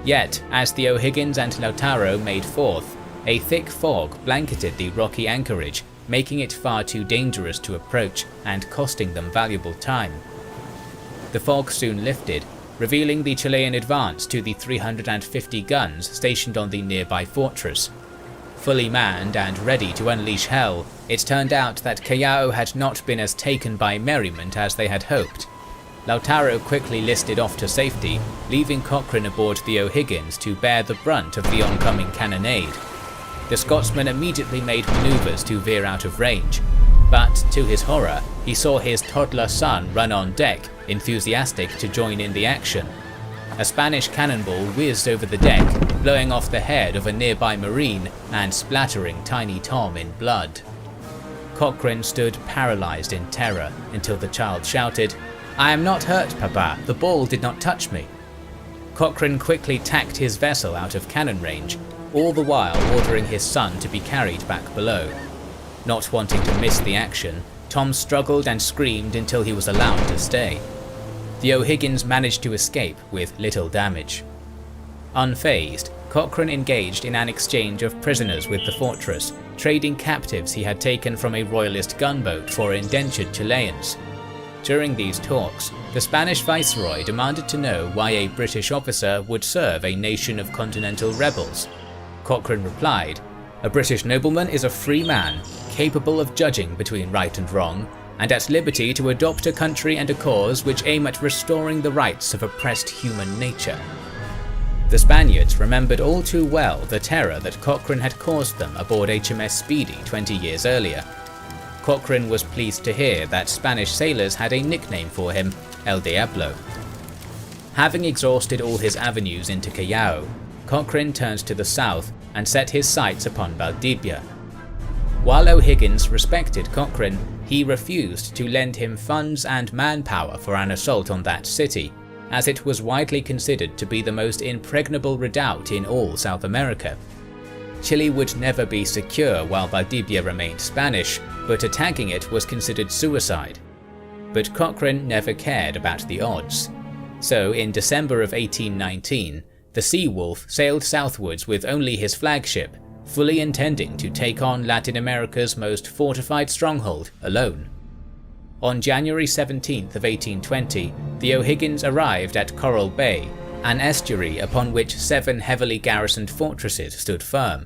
Yet, as the O'Higgins and Lautaro made forth, a thick fog blanketed the rocky anchorage, making it far too dangerous to approach and costing them valuable time. The fog soon lifted, revealing the Chilean advance to the 350 guns stationed on the nearby fortress. Fully manned and ready to unleash hell, it turned out that Callao had not been as taken by merriment as they had hoped. Lautaro quickly listed off to safety, leaving Cochrane aboard the O'Higgins to bear the brunt of the oncoming cannonade. The Scotsman immediately made maneuvers to veer out of range, but to his horror, he saw his toddler son run on deck, enthusiastic to join in the action. A Spanish cannonball whizzed over the deck, blowing off the head of a nearby marine and splattering Tiny Tom in blood. Cochrane stood paralysed in terror until the child shouted, "I am not hurt, Papa, the ball did not touch me." Cochrane quickly tacked his vessel out of cannon range, all the while ordering his son to be carried back below. Not wanting to miss the action, Tom struggled and screamed until he was allowed to stay. The O'Higgins managed to escape with little damage. Unfazed, Cochrane engaged in an exchange of prisoners with the fortress, trading captives he had taken from a royalist gunboat for indentured Chileans. During these talks, the Spanish viceroy demanded to know why a British officer would serve a nation of continental rebels. Cochrane replied, "A British nobleman is a free man, capable of judging between right and wrong, and at liberty to adopt a country and a cause which aim at restoring the rights of oppressed human nature." The Spaniards remembered all too well the terror that Cochrane had caused them aboard HMS Speedy 20 years earlier. Cochrane was pleased to hear that Spanish sailors had a nickname for him, El Diablo. Having exhausted all his avenues into Callao, Cochrane turned to the south and set his sights upon Valdivia. While O'Higgins respected Cochrane, he refused to lend him funds and manpower for an assault on that city, as it was widely considered to be the most impregnable redoubt in all South America. Chile would never be secure while Valdivia remained Spanish, but attacking it was considered suicide. But Cochrane never cared about the odds. So in December of 1819, the Sea Wolf sailed southwards with only his flagship, fully intending to take on Latin America's most fortified stronghold alone. On January 17th of 1820, the O'Higgins arrived at Coral Bay, an estuary upon which 7 heavily garrisoned fortresses stood firm.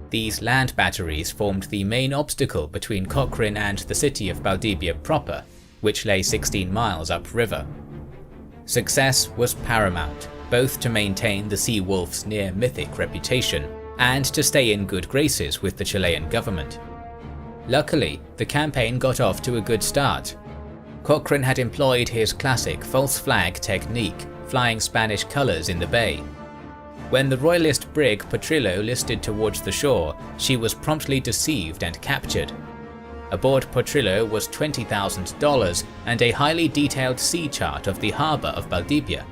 These land batteries formed the main obstacle between Cochrane and the city of Valdivia proper, which lay 16 miles upriver. Success was paramount, both to maintain the Sea Wolf's near-mythic reputation and to stay in good graces with the Chilean government. Luckily, the campaign got off to a good start. Cochrane had employed his classic false flag technique, flying Spanish colours in the bay. When the royalist brig Potrillo listed towards the shore, she was promptly deceived and captured. Aboard Potrillo was $20,000 and a highly detailed sea chart of the harbour of Valdivia.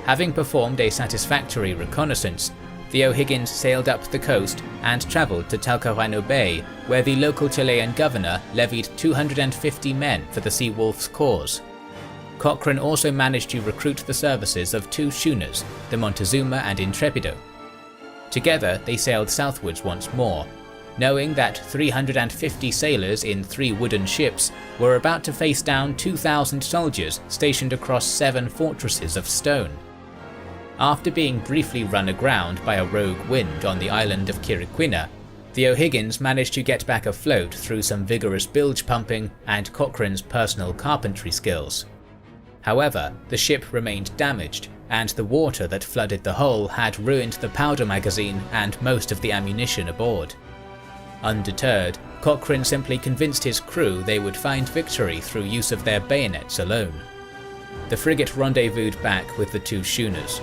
Having performed a satisfactory reconnaissance, the O'Higgins sailed up the coast and travelled to Talcahuano Bay, where the local Chilean governor levied 250 men for the Sea Wolf's cause. Cochrane also managed to recruit the services of two schooners, the Montezuma and Intrepido. Together they sailed southwards once more, knowing that 350 sailors in 3 wooden ships were about to face down 2,000 soldiers stationed across 7 fortresses of stone. After being briefly run aground by a rogue wind on the island of Quiriquina, the O'Higgins managed to get back afloat through some vigorous bilge pumping and Cochrane's personal carpentry skills. However, the ship remained damaged, and the water that flooded the hull had ruined the powder magazine and most of the ammunition aboard. Undeterred, Cochrane simply convinced his crew they would find victory through use of their bayonets alone. The frigate rendezvoused back with the 2 schooners.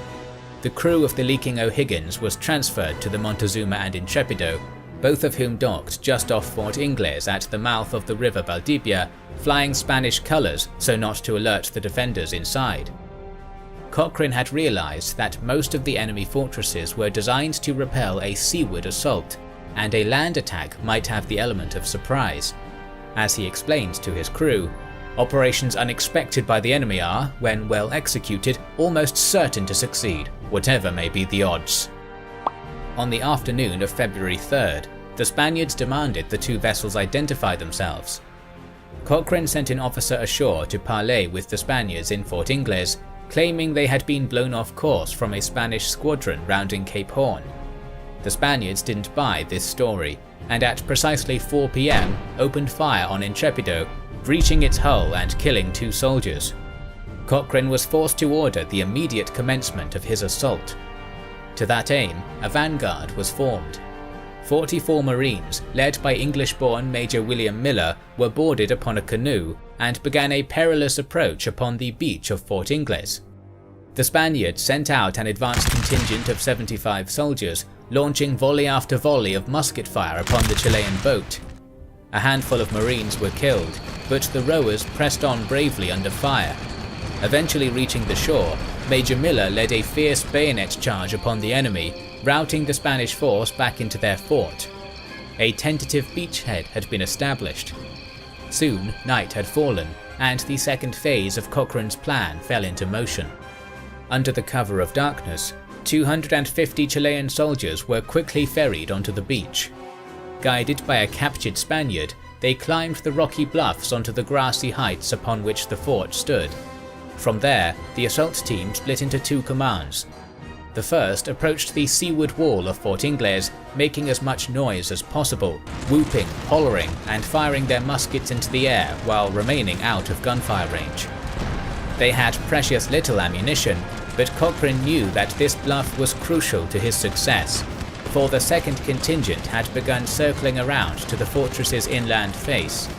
The crew of the leaking O'Higgins was transferred to the Montezuma and Intrepido, both of whom docked just off Fort Ingles at the mouth of the river Valdivia, flying Spanish colours so not to alert the defenders inside. Cochrane had realised that most of the enemy fortresses were designed to repel a seaward assault, and a land attack might have the element of surprise. As he explained to his crew, operations unexpected by the enemy are, when well executed, almost certain to succeed, whatever may be the odds. On the afternoon of February 3rd, the Spaniards demanded the 2 vessels identify themselves. Cochrane sent an officer ashore to parley with the Spaniards in Fort Ingles, claiming they had been blown off course from a Spanish squadron rounding Cape Horn. The Spaniards didn't buy this story, and at precisely 4 p.m. opened fire on Intrepido, breaching its hull and killing 2 soldiers. Cochrane was forced to order the immediate commencement of his assault. To that aim, a vanguard was formed. 44 Marines, led by English-born Major William Miller, were boarded upon a canoe and began a perilous approach upon the beach of Fort Ingles. The Spaniards sent out an advance contingent of 75 soldiers, launching volley after volley of musket fire upon the Chilean boat. A handful of Marines were killed, but the rowers pressed on bravely under fire. Eventually reaching the shore, Major Miller led a fierce bayonet charge upon the enemy, routing the Spanish force back into their fort. A tentative beachhead had been established. Soon, night had fallen, and the second phase of Cochrane's plan fell into motion. Under the cover of darkness, 250 Chilean soldiers were quickly ferried onto the beach. Guided by a captured Spaniard, they climbed the rocky bluffs onto the grassy heights upon which the fort stood. From there, the assault team split into 2 commands. The first approached the seaward wall of Fort Ingles, making as much noise as possible, whooping, hollering, and firing their muskets into the air while remaining out of gunfire range. They had precious little ammunition, but Cochrane knew that this bluff was crucial to his success, for the second contingent had begun circling around to the fortress's inland face.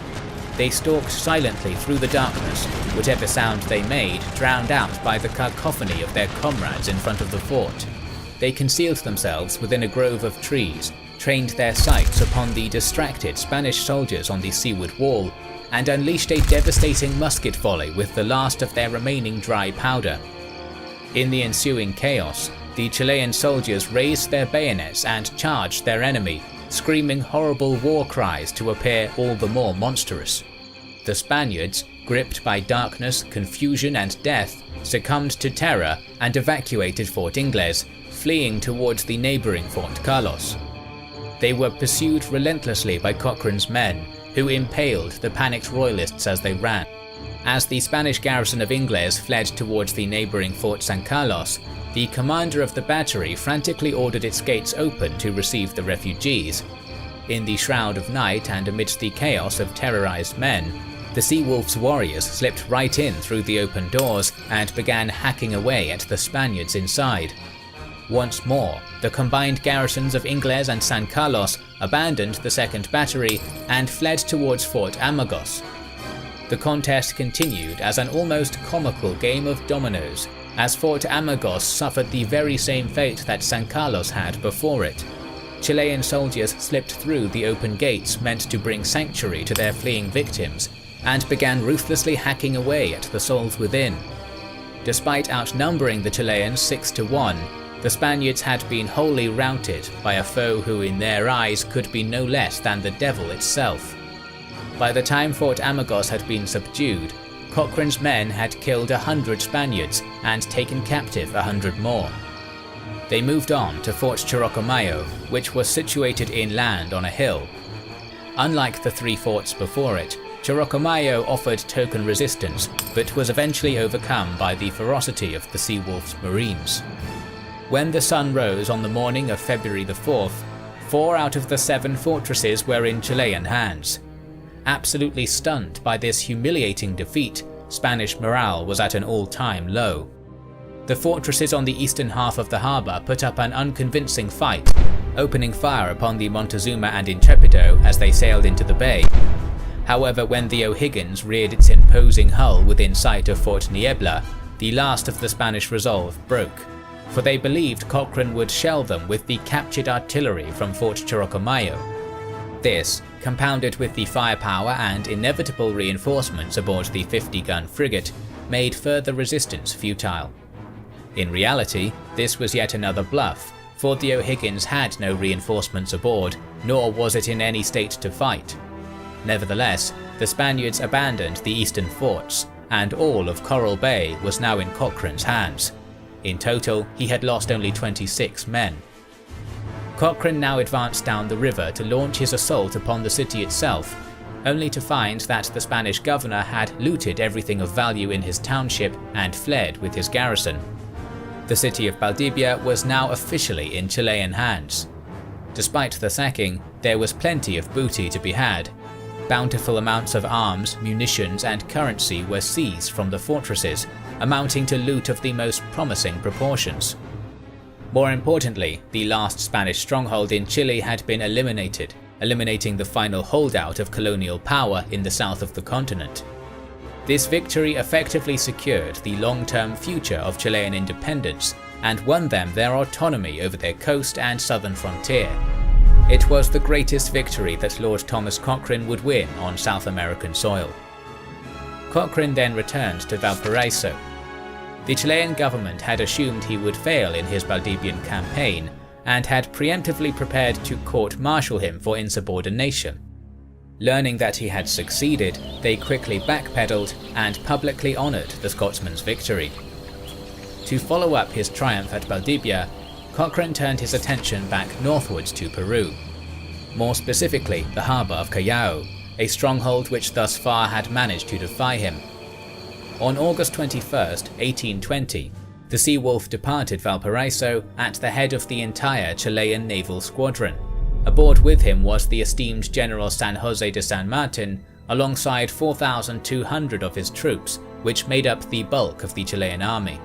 They stalked silently through the darkness, whatever sound they made drowned out by the cacophony of their comrades in front of the fort. They concealed themselves within a grove of trees, trained their sights upon the distracted Spanish soldiers on the seaward wall, and unleashed a devastating musket volley with the last of their remaining dry powder. In the ensuing chaos, the Chilean soldiers raised their bayonets and charged their enemy, screaming horrible war cries to appear all the more monstrous. The Spaniards, gripped by darkness, confusion and death, succumbed to terror and evacuated Fort Ingles, fleeing towards the neighbouring Fort Carlos. They were pursued relentlessly by Cochrane's men, who impaled the panicked royalists as they ran. As the Spanish garrison of Ingles fled towards the neighbouring Fort San Carlos, the commander of the battery frantically ordered its gates open to receive the refugees. In the shroud of night and amidst the chaos of terrorized men, the Seawolf's warriors slipped right in through the open doors and began hacking away at the Spaniards inside. Once more, the combined garrisons of Ingles and San Carlos abandoned the second battery and fled towards Fort Amagos. The contest continued as an almost comical game of dominoes, as Fort Amagos suffered the very same fate that San Carlos had before it. Chilean soldiers slipped through the open gates meant to bring sanctuary to their fleeing victims, and began ruthlessly hacking away at the souls within. Despite outnumbering the Chileans 6-1, the Spaniards had been wholly routed by a foe who in their eyes could be no less than the devil itself. By the time Fort Amagos had been subdued, Cochrane's men had killed 100 Spaniards and taken captive 100 more. They moved on to Fort Chorocomayo, which was situated inland on a hill. Unlike the 3 forts before it, Chorocomayo offered token resistance, but was eventually overcome by the ferocity of the Seawolf's marines. When the sun rose on the morning of February the 4th, 4 out of the 7 fortresses were in Chilean hands. Absolutely stunned by this humiliating defeat, Spanish morale was at an all-time low. The fortresses on the eastern half of the harbour put up an unconvincing fight, opening fire upon the Montezuma and Intrepido as they sailed into the bay. However, when the O'Higgins reared its imposing hull within sight of Fort Niebla, the last of the Spanish resolve broke, for they believed Cochrane would shell them with the captured artillery from Fort Chorocomayo. This, compounded with the firepower and inevitable reinforcements aboard the 50-gun frigate, made further resistance futile. In reality, this was yet another bluff, for the O'Higgins had no reinforcements aboard, nor was it in any state to fight. Nevertheless, the Spaniards abandoned the eastern forts, and all of Coral Bay was now in Cochrane's hands. In total, he had lost only 26 men. Cochrane now advanced down the river to launch his assault upon the city itself, only to find that the Spanish governor had looted everything of value in his township and fled with his garrison. The city of Valdivia was now officially in Chilean hands. Despite the sacking, there was plenty of booty to be had. Bountiful amounts of arms, munitions, and currency were seized from the fortresses, amounting to loot of the most promising proportions. More importantly, the last Spanish stronghold in Chile had been eliminated, eliminating the final holdout of colonial power in the south of the continent. This victory effectively secured the long-term future of Chilean independence and won them their autonomy over their coast and southern frontier. It was the greatest victory that Lord Thomas Cochrane would win on South American soil. Cochrane then returned to Valparaiso. The Chilean government had assumed he would fail in his Valdivian campaign and had preemptively prepared to court-martial him for insubordination. Learning that he had succeeded, they quickly backpedaled and publicly honoured the Scotsman's victory. To follow up his triumph at Valdivia, Cochrane turned his attention back northwards to Peru. More specifically, the harbour of Callao, a stronghold which thus far had managed to defy him. On August 21, 1820, the Seawolf departed Valparaiso at the head of the entire Chilean naval squadron. Aboard with him was the esteemed General San Jose de San Martin, alongside 4,200 of his troops, which made up the bulk of the Chilean army.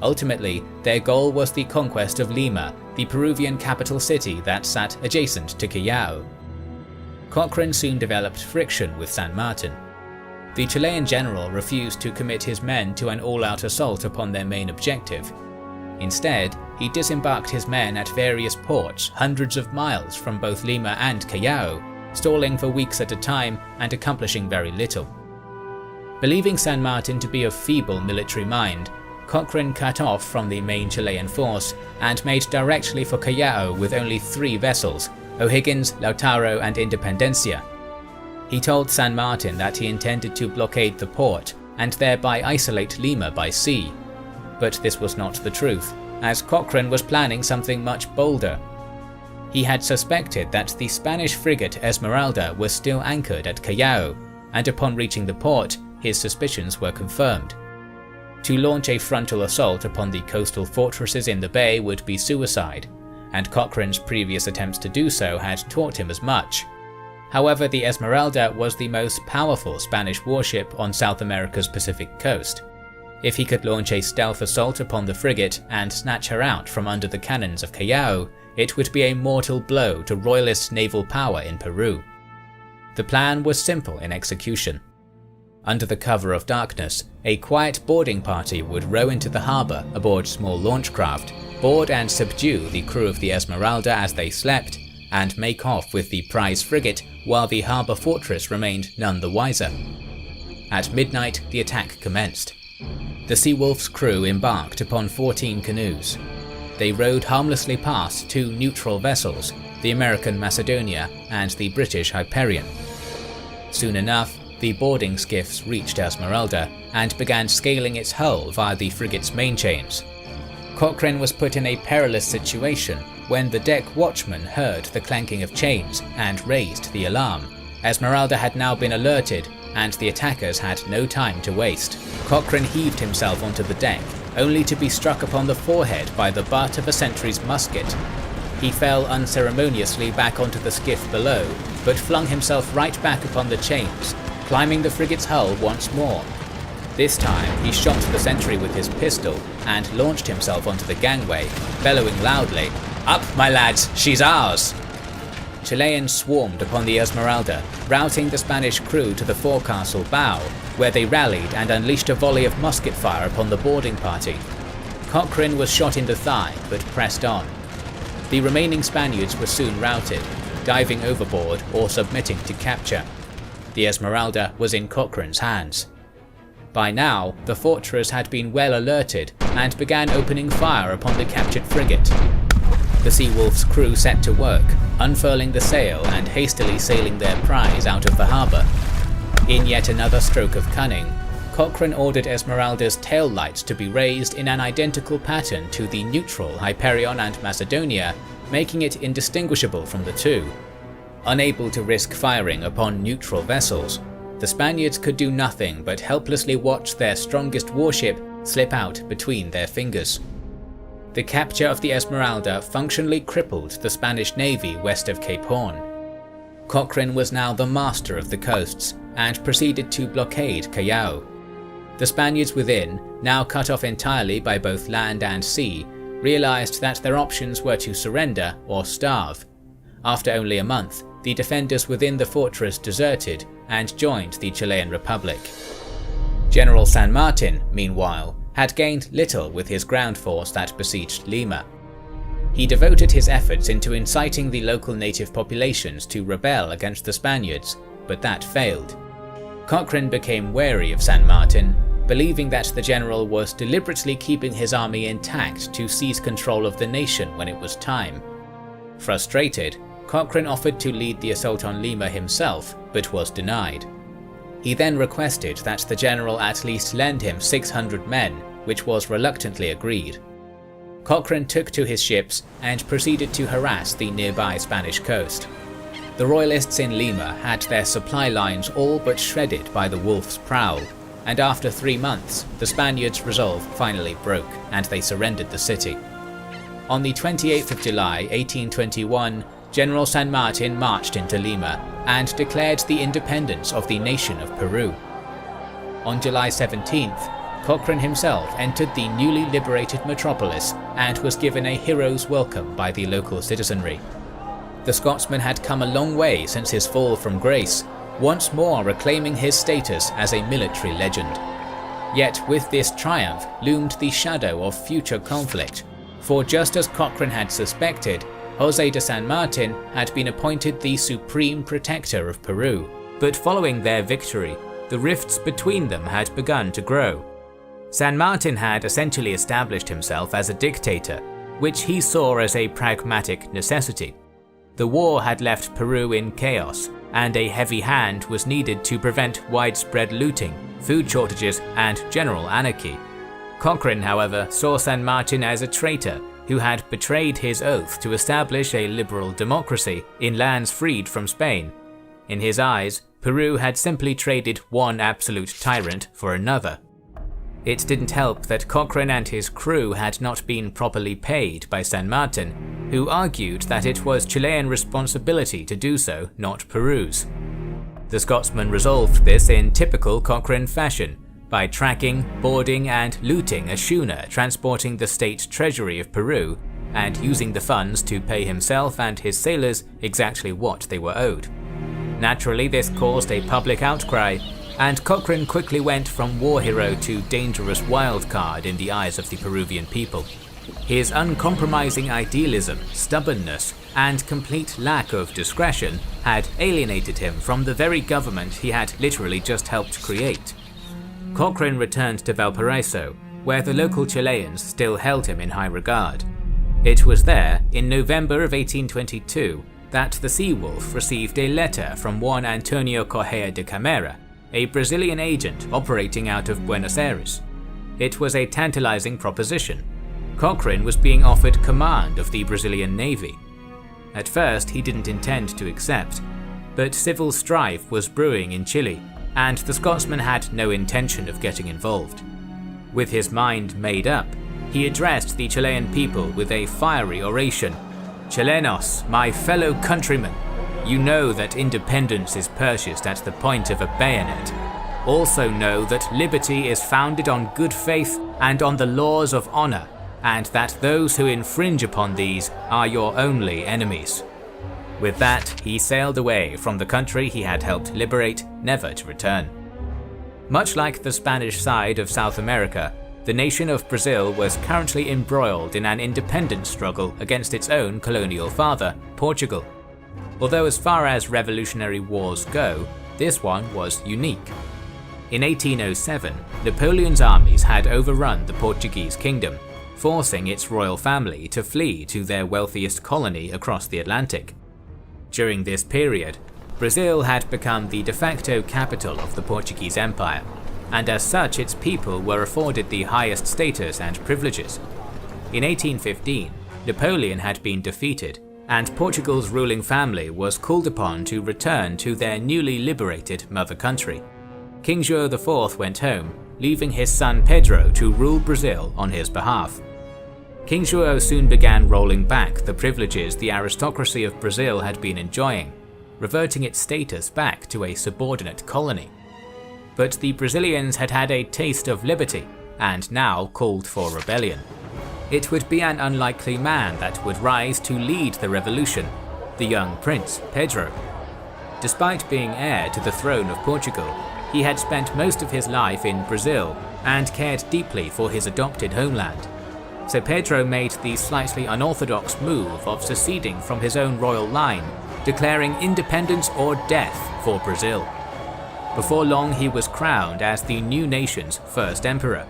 Ultimately, their goal was the conquest of Lima, the Peruvian capital city that sat adjacent to Callao. Cochrane soon developed friction with San Martin. The Chilean general refused to commit his men to an all-out assault upon their main objective. Instead, he disembarked his men at various ports hundreds of miles from both Lima and Callao, stalling for weeks at a time and accomplishing very little. Believing San Martin to be of feeble military mind, Cochrane cut off from the main Chilean force and made directly for Callao with only 3 vessels, O'Higgins, Lautaro, and Independencia. He told San Martin that he intended to blockade the port and thereby isolate Lima by sea. But this was not the truth, as Cochrane was planning something much bolder. He had suspected that the Spanish frigate Esmeralda was still anchored at Callao, and upon reaching the port, his suspicions were confirmed. To launch a frontal assault upon the coastal fortresses in the bay would be suicide, and Cochrane's previous attempts to do so had taught him as much. However, the Esmeralda was the most powerful Spanish warship on South America's Pacific coast. If he could launch a stealth assault upon the frigate and snatch her out from under the cannons of Callao, it would be a mortal blow to royalist naval power in Peru. The plan was simple in execution. Under the cover of darkness, a quiet boarding party would row into the harbour aboard small launch craft, board and subdue the crew of the Esmeralda as they slept, and make off with the prize frigate while the harbour fortress remained none the wiser. At midnight, the attack commenced. The Seawolf's crew embarked upon 14 canoes. They rowed harmlessly past 2 neutral vessels, the American Macedonia and the British Hyperion. Soon enough, the boarding skiffs reached Esmeralda and began scaling its hull via the frigate's main chains. Cochrane was put in a perilous situation when the deck watchman heard the clanking of chains and raised the alarm. Esmeralda had now been alerted, and the attackers had no time to waste. Cochrane heaved himself onto the deck, only to be struck upon the forehead by the butt of a sentry's musket. He fell unceremoniously back onto the skiff below, but flung himself right back upon the chains, climbing the frigate's hull once more. This time he shot the sentry with his pistol and launched himself onto the gangway, bellowing loudly, "Up, my lads, she's ours!" Chileans swarmed upon the Esmeralda, routing the Spanish crew to the forecastle bow, where they rallied and unleashed a volley of musket fire upon the boarding party. Cochrane was shot in the thigh, but pressed on. The remaining Spaniards were soon routed, diving overboard or submitting to capture. The Esmeralda was in Cochrane's hands. By now, the fortress had been well alerted and began opening fire upon the captured frigate. The Seawolf's crew set to work, unfurling the sail and hastily sailing their prize out of the harbour. In yet another stroke of cunning, Cochrane ordered Esmeralda's tail lights to be raised in an identical pattern to the neutral Hyperion and Macedonia, making it indistinguishable from the two. Unable to risk firing upon neutral vessels, the Spaniards could do nothing but helplessly watch their strongest warship slip out between their fingers. The capture of the Esmeralda functionally crippled the Spanish navy west of Cape Horn. Cochrane was now the master of the coasts and proceeded to blockade Callao. The Spaniards within, now cut off entirely by both land and sea, realized that their options were to surrender or starve. After only a month, the defenders within the fortress deserted and joined the Chilean Republic. General San Martin, meanwhile, had gained little with his ground force that besieged Lima. He devoted his efforts into inciting the local native populations to rebel against the Spaniards, but that failed. Cochrane became wary of San Martin, believing that the general was deliberately keeping his army intact to seize control of the nation when it was time. Frustrated, Cochrane offered to lead the assault on Lima himself, but was denied. He then requested that the general at least lend him 600 men, which was reluctantly agreed. Cochrane took to his ships and proceeded to harass the nearby Spanish coast. The royalists in Lima had their supply lines all but shredded by the Wolf's prowl, and after 3 months, the Spaniards' resolve finally broke, and they surrendered the city. On the 28th of July 1821, General San Martin marched into Lima and declared the independence of the nation of Peru. On July 17th, Cochrane himself entered the newly liberated metropolis and was given a hero's welcome by the local citizenry. The Scotsman had come a long way since his fall from grace, once more reclaiming his status as a military legend. Yet with this triumph loomed the shadow of future conflict, for just as Cochrane had suspected, José de San Martin had been appointed the supreme protector of Peru. But following their victory, the rifts between them had begun to grow. San Martin had essentially established himself as a dictator, which he saw as a pragmatic necessity. The war had left Peru in chaos, and a heavy hand was needed to prevent widespread looting, food shortages, and general anarchy. Cochrane, however, saw San Martin as a traitor who had betrayed his oath to establish a liberal democracy in lands freed from Spain. In his eyes, Peru had simply traded one absolute tyrant for another. It didn't help that Cochrane and his crew had not been properly paid by San Martin, who argued that it was Chilean responsibility to do so, not Peru's. The Scotsman resolved this in typical Cochrane fashion, by tracking, boarding and looting a schooner transporting the state treasury of Peru, and using the funds to pay himself and his sailors exactly what they were owed. Naturally, this caused a public outcry, and Cochrane quickly went from war hero to dangerous wildcard in the eyes of the Peruvian people. His uncompromising idealism, stubbornness, and complete lack of discretion had alienated him from the very government he had literally just helped create. Cochrane returned to Valparaiso, where the local Chileans still held him in high regard. It was there, in November of 1822, that the Seawolf received a letter from Juan Antonio Correa de Camara, a Brazilian agent operating out of Buenos Aires. It was a tantalizing proposition. Cochrane was being offered command of the Brazilian Navy. At first, he didn't intend to accept, but civil strife was brewing in Chile, and the Scotsman had no intention of getting involved. With his mind made up, he addressed the Chilean people with a fiery oration. "Chilenos, my fellow countrymen, you know that independence is purchased at the point of a bayonet. Also know that liberty is founded on good faith and on the laws of honor, and that those who infringe upon these are your only enemies." With that, he sailed away from the country he had helped liberate, never to return. Much like the Spanish side of South America, the nation of Brazil was currently embroiled in an independence struggle against its own colonial father, Portugal. Although as far as revolutionary wars go, this one was unique. In 1807, Napoleon's armies had overrun the Portuguese kingdom, forcing its royal family to flee to their wealthiest colony across the Atlantic. During this period, Brazil had become the de facto capital of the Portuguese Empire, and as such its people were afforded the highest status and privileges. In 1815, Napoleon had been defeated, and Portugal's ruling family was called upon to return to their newly liberated mother country. King João IV went home, leaving his son Pedro to rule Brazil on his behalf. King João soon began rolling back the privileges the aristocracy of Brazil had been enjoying, reverting its status back to a subordinate colony. But the Brazilians had had a taste of liberty, and now called for rebellion. It would be an unlikely man that would rise to lead the revolution, the young prince, Pedro. Despite being heir to the throne of Portugal, he had spent most of his life in Brazil and cared deeply for his adopted homeland. So Pedro made the slightly unorthodox move of seceding from his own royal line, declaring independence or death for Brazil. Before long he was crowned as the new nation's first emperor.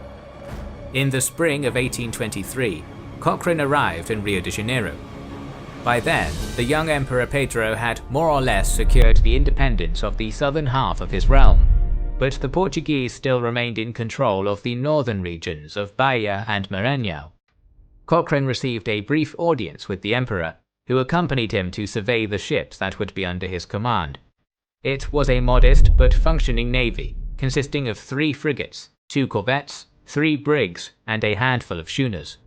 In the spring of 1823, Cochrane arrived in Rio de Janeiro. By then, the young Emperor Pedro had more or less secured the independence of the southern half of his realm, but the Portuguese still remained in control of the northern regions of Bahia and Maranhão. Cochrane received a brief audience with the emperor, who accompanied him to survey the ships that would be under his command. It was a modest but functioning navy, consisting of 3 frigates, 2 corvettes, 3 brigs, and a handful of schooners.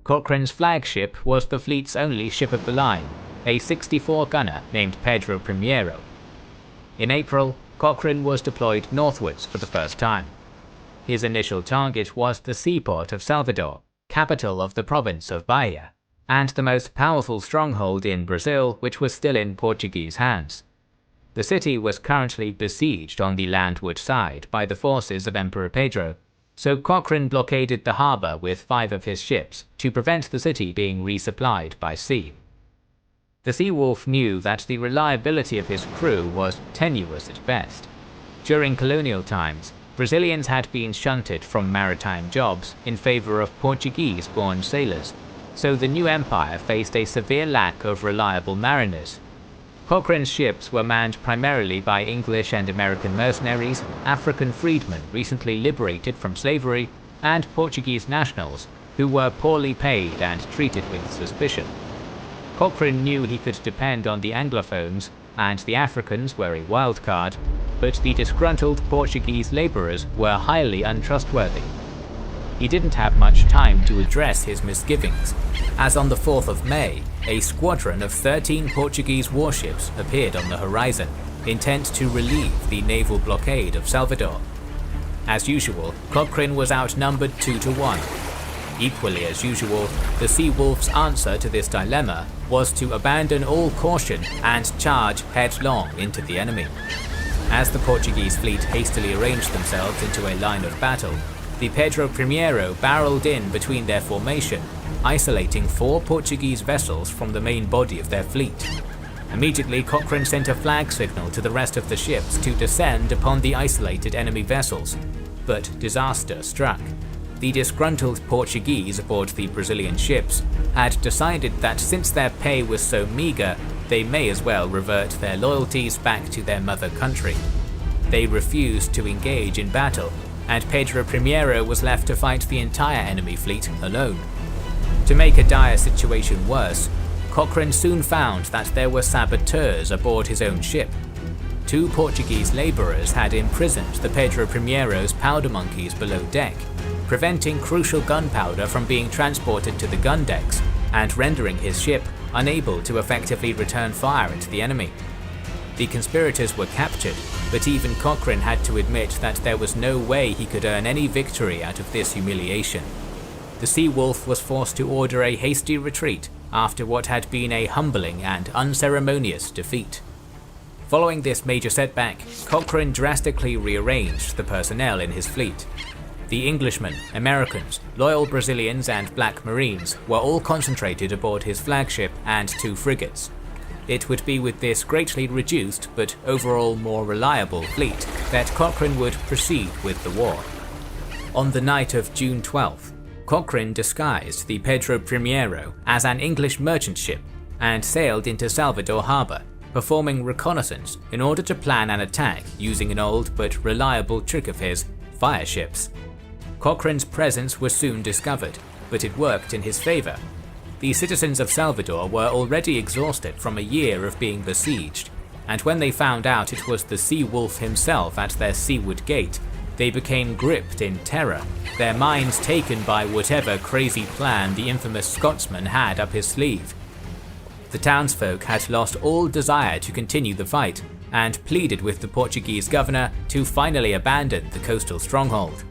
Cochrane's flagship was the fleet's only ship of the line, a 64-gunner named Pedro Primeiro. In April, Cochrane was deployed northwards for the first time. His initial target was the seaport of Salvador, capital of the province of Bahia, and the most powerful stronghold in Brazil, which was still in Portuguese hands. The city was currently besieged on the landward side by the forces of Emperor Pedro, so Cochrane blockaded the harbour with 5 of his ships to prevent the city being resupplied by sea. The Seawolf knew that the reliability of his crew was tenuous at best. During colonial times, Brazilians had been shunted from maritime jobs in favour of Portuguese-born sailors, so the new empire faced a severe lack of reliable mariners. Cochrane's ships were manned primarily by English and American mercenaries, African freedmen recently liberated from slavery, and Portuguese nationals who were poorly paid and treated with suspicion. Cochrane knew he could depend on the Anglophones, and the Africans were a wild card, but the disgruntled Portuguese labourers were highly untrustworthy. He didn't have much time to address his misgivings, as on the 4th of May, a squadron of 13 Portuguese warships appeared on the horizon, intent to relieve the naval blockade of Salvador. As usual, Cochrane was outnumbered 2-1. Equally as usual, the Seawolf's answer to this dilemma was to abandon all caution and charge headlong into the enemy. As the Portuguese fleet hastily arranged themselves into a line of battle, the Pedro I barreled in between their formation, isolating 4 Portuguese vessels from the main body of their fleet. Immediately, Cochrane sent a flag signal to the rest of the ships to descend upon the isolated enemy vessels, but disaster struck. The disgruntled Portuguese aboard the Brazilian ships had decided that since their pay was so meagre, they may as well revert their loyalties back to their mother country. They refused to engage in battle, and Pedro I was left to fight the entire enemy fleet alone. To make a dire situation worse, Cochrane soon found that there were saboteurs aboard his own ship. 2 Portuguese labourers had imprisoned the Pedro I's powder monkeys below deck, preventing crucial gunpowder from being transported to the gun decks and rendering his ship unable to effectively return fire at the enemy. The conspirators were captured, but even Cochrane had to admit that there was no way he could earn any victory out of this humiliation. The Sea Wolf was forced to order a hasty retreat after what had been a humbling and unceremonious defeat. Following this major setback, Cochrane drastically rearranged the personnel in his fleet. The Englishmen, Americans, loyal Brazilians and Black Marines were all concentrated aboard his flagship and 2 frigates. It would be with this greatly reduced but overall more reliable fleet that Cochrane would proceed with the war. On the night of June 12th, Cochrane disguised the Pedro I as an English merchant ship and sailed into Salvador Harbour, performing reconnaissance in order to plan an attack using an old but reliable trick of his, fire ships. Cochrane's presence was soon discovered, but it worked in his favour. The citizens of Salvador were already exhausted from a year of being besieged, and when they found out it was the Sea Wolf himself at their seaward gate, they became gripped in terror, their minds taken by whatever crazy plan the infamous Scotsman had up his sleeve. The townsfolk had lost all desire to continue the fight, and pleaded with the Portuguese governor to finally abandon the coastal stronghold.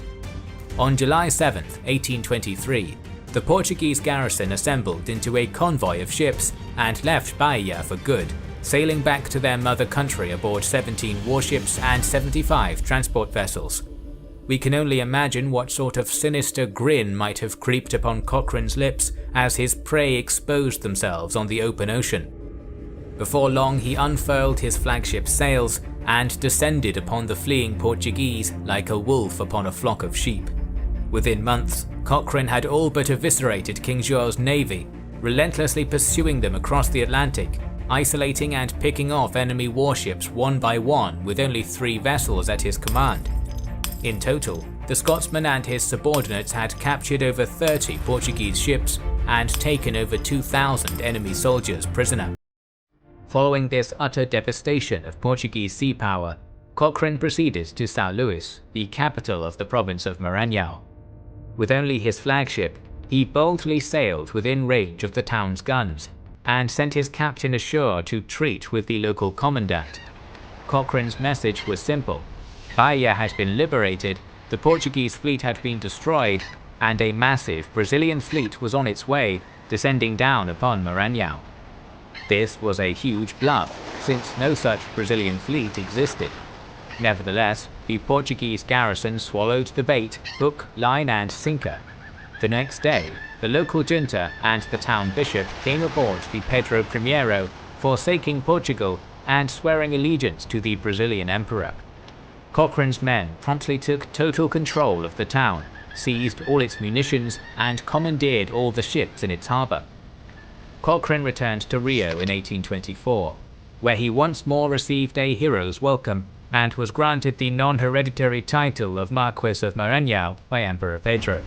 On July 7, 1823, the Portuguese garrison assembled into a convoy of ships and left Bahia for good, sailing back to their mother country aboard 17 warships and 75 transport vessels. We can only imagine what sort of sinister grin might have creeped upon Cochrane's lips as his prey exposed themselves on the open ocean. Before long, he unfurled his flagship's sails and descended upon the fleeing Portuguese like a wolf upon a flock of sheep. Within months, Cochrane had all but eviscerated King João's navy, relentlessly pursuing them across the Atlantic, isolating and picking off enemy warships one by one with only 3 vessels at his command. In total, the Scotsman and his subordinates had captured over 30 Portuguese ships and taken over 2,000 enemy soldiers prisoner. Following this utter devastation of Portuguese sea power, Cochrane proceeded to São Luís, the capital of the province of Maranhão. With only his flagship, he boldly sailed within range of the town's guns, and sent his captain ashore to treat with the local commandant. Cochrane's message was simple: Bahia had been liberated, the Portuguese fleet had been destroyed, and a massive Brazilian fleet was on its way, descending down upon Maranhão. This was a huge bluff, since no such Brazilian fleet existed. Nevertheless, the Portuguese garrison swallowed the bait, hook, line and sinker. The next day, the local junta and the town bishop came aboard the Pedro I, forsaking Portugal and swearing allegiance to the Brazilian emperor. Cochrane's men promptly took total control of the town, seized all its munitions, and commandeered all the ships in its harbour. Cochrane returned to Rio in 1824, where he once more received a hero's welcome and was granted the non-hereditary title of Marquis of Maranhão by Emperor Pedro.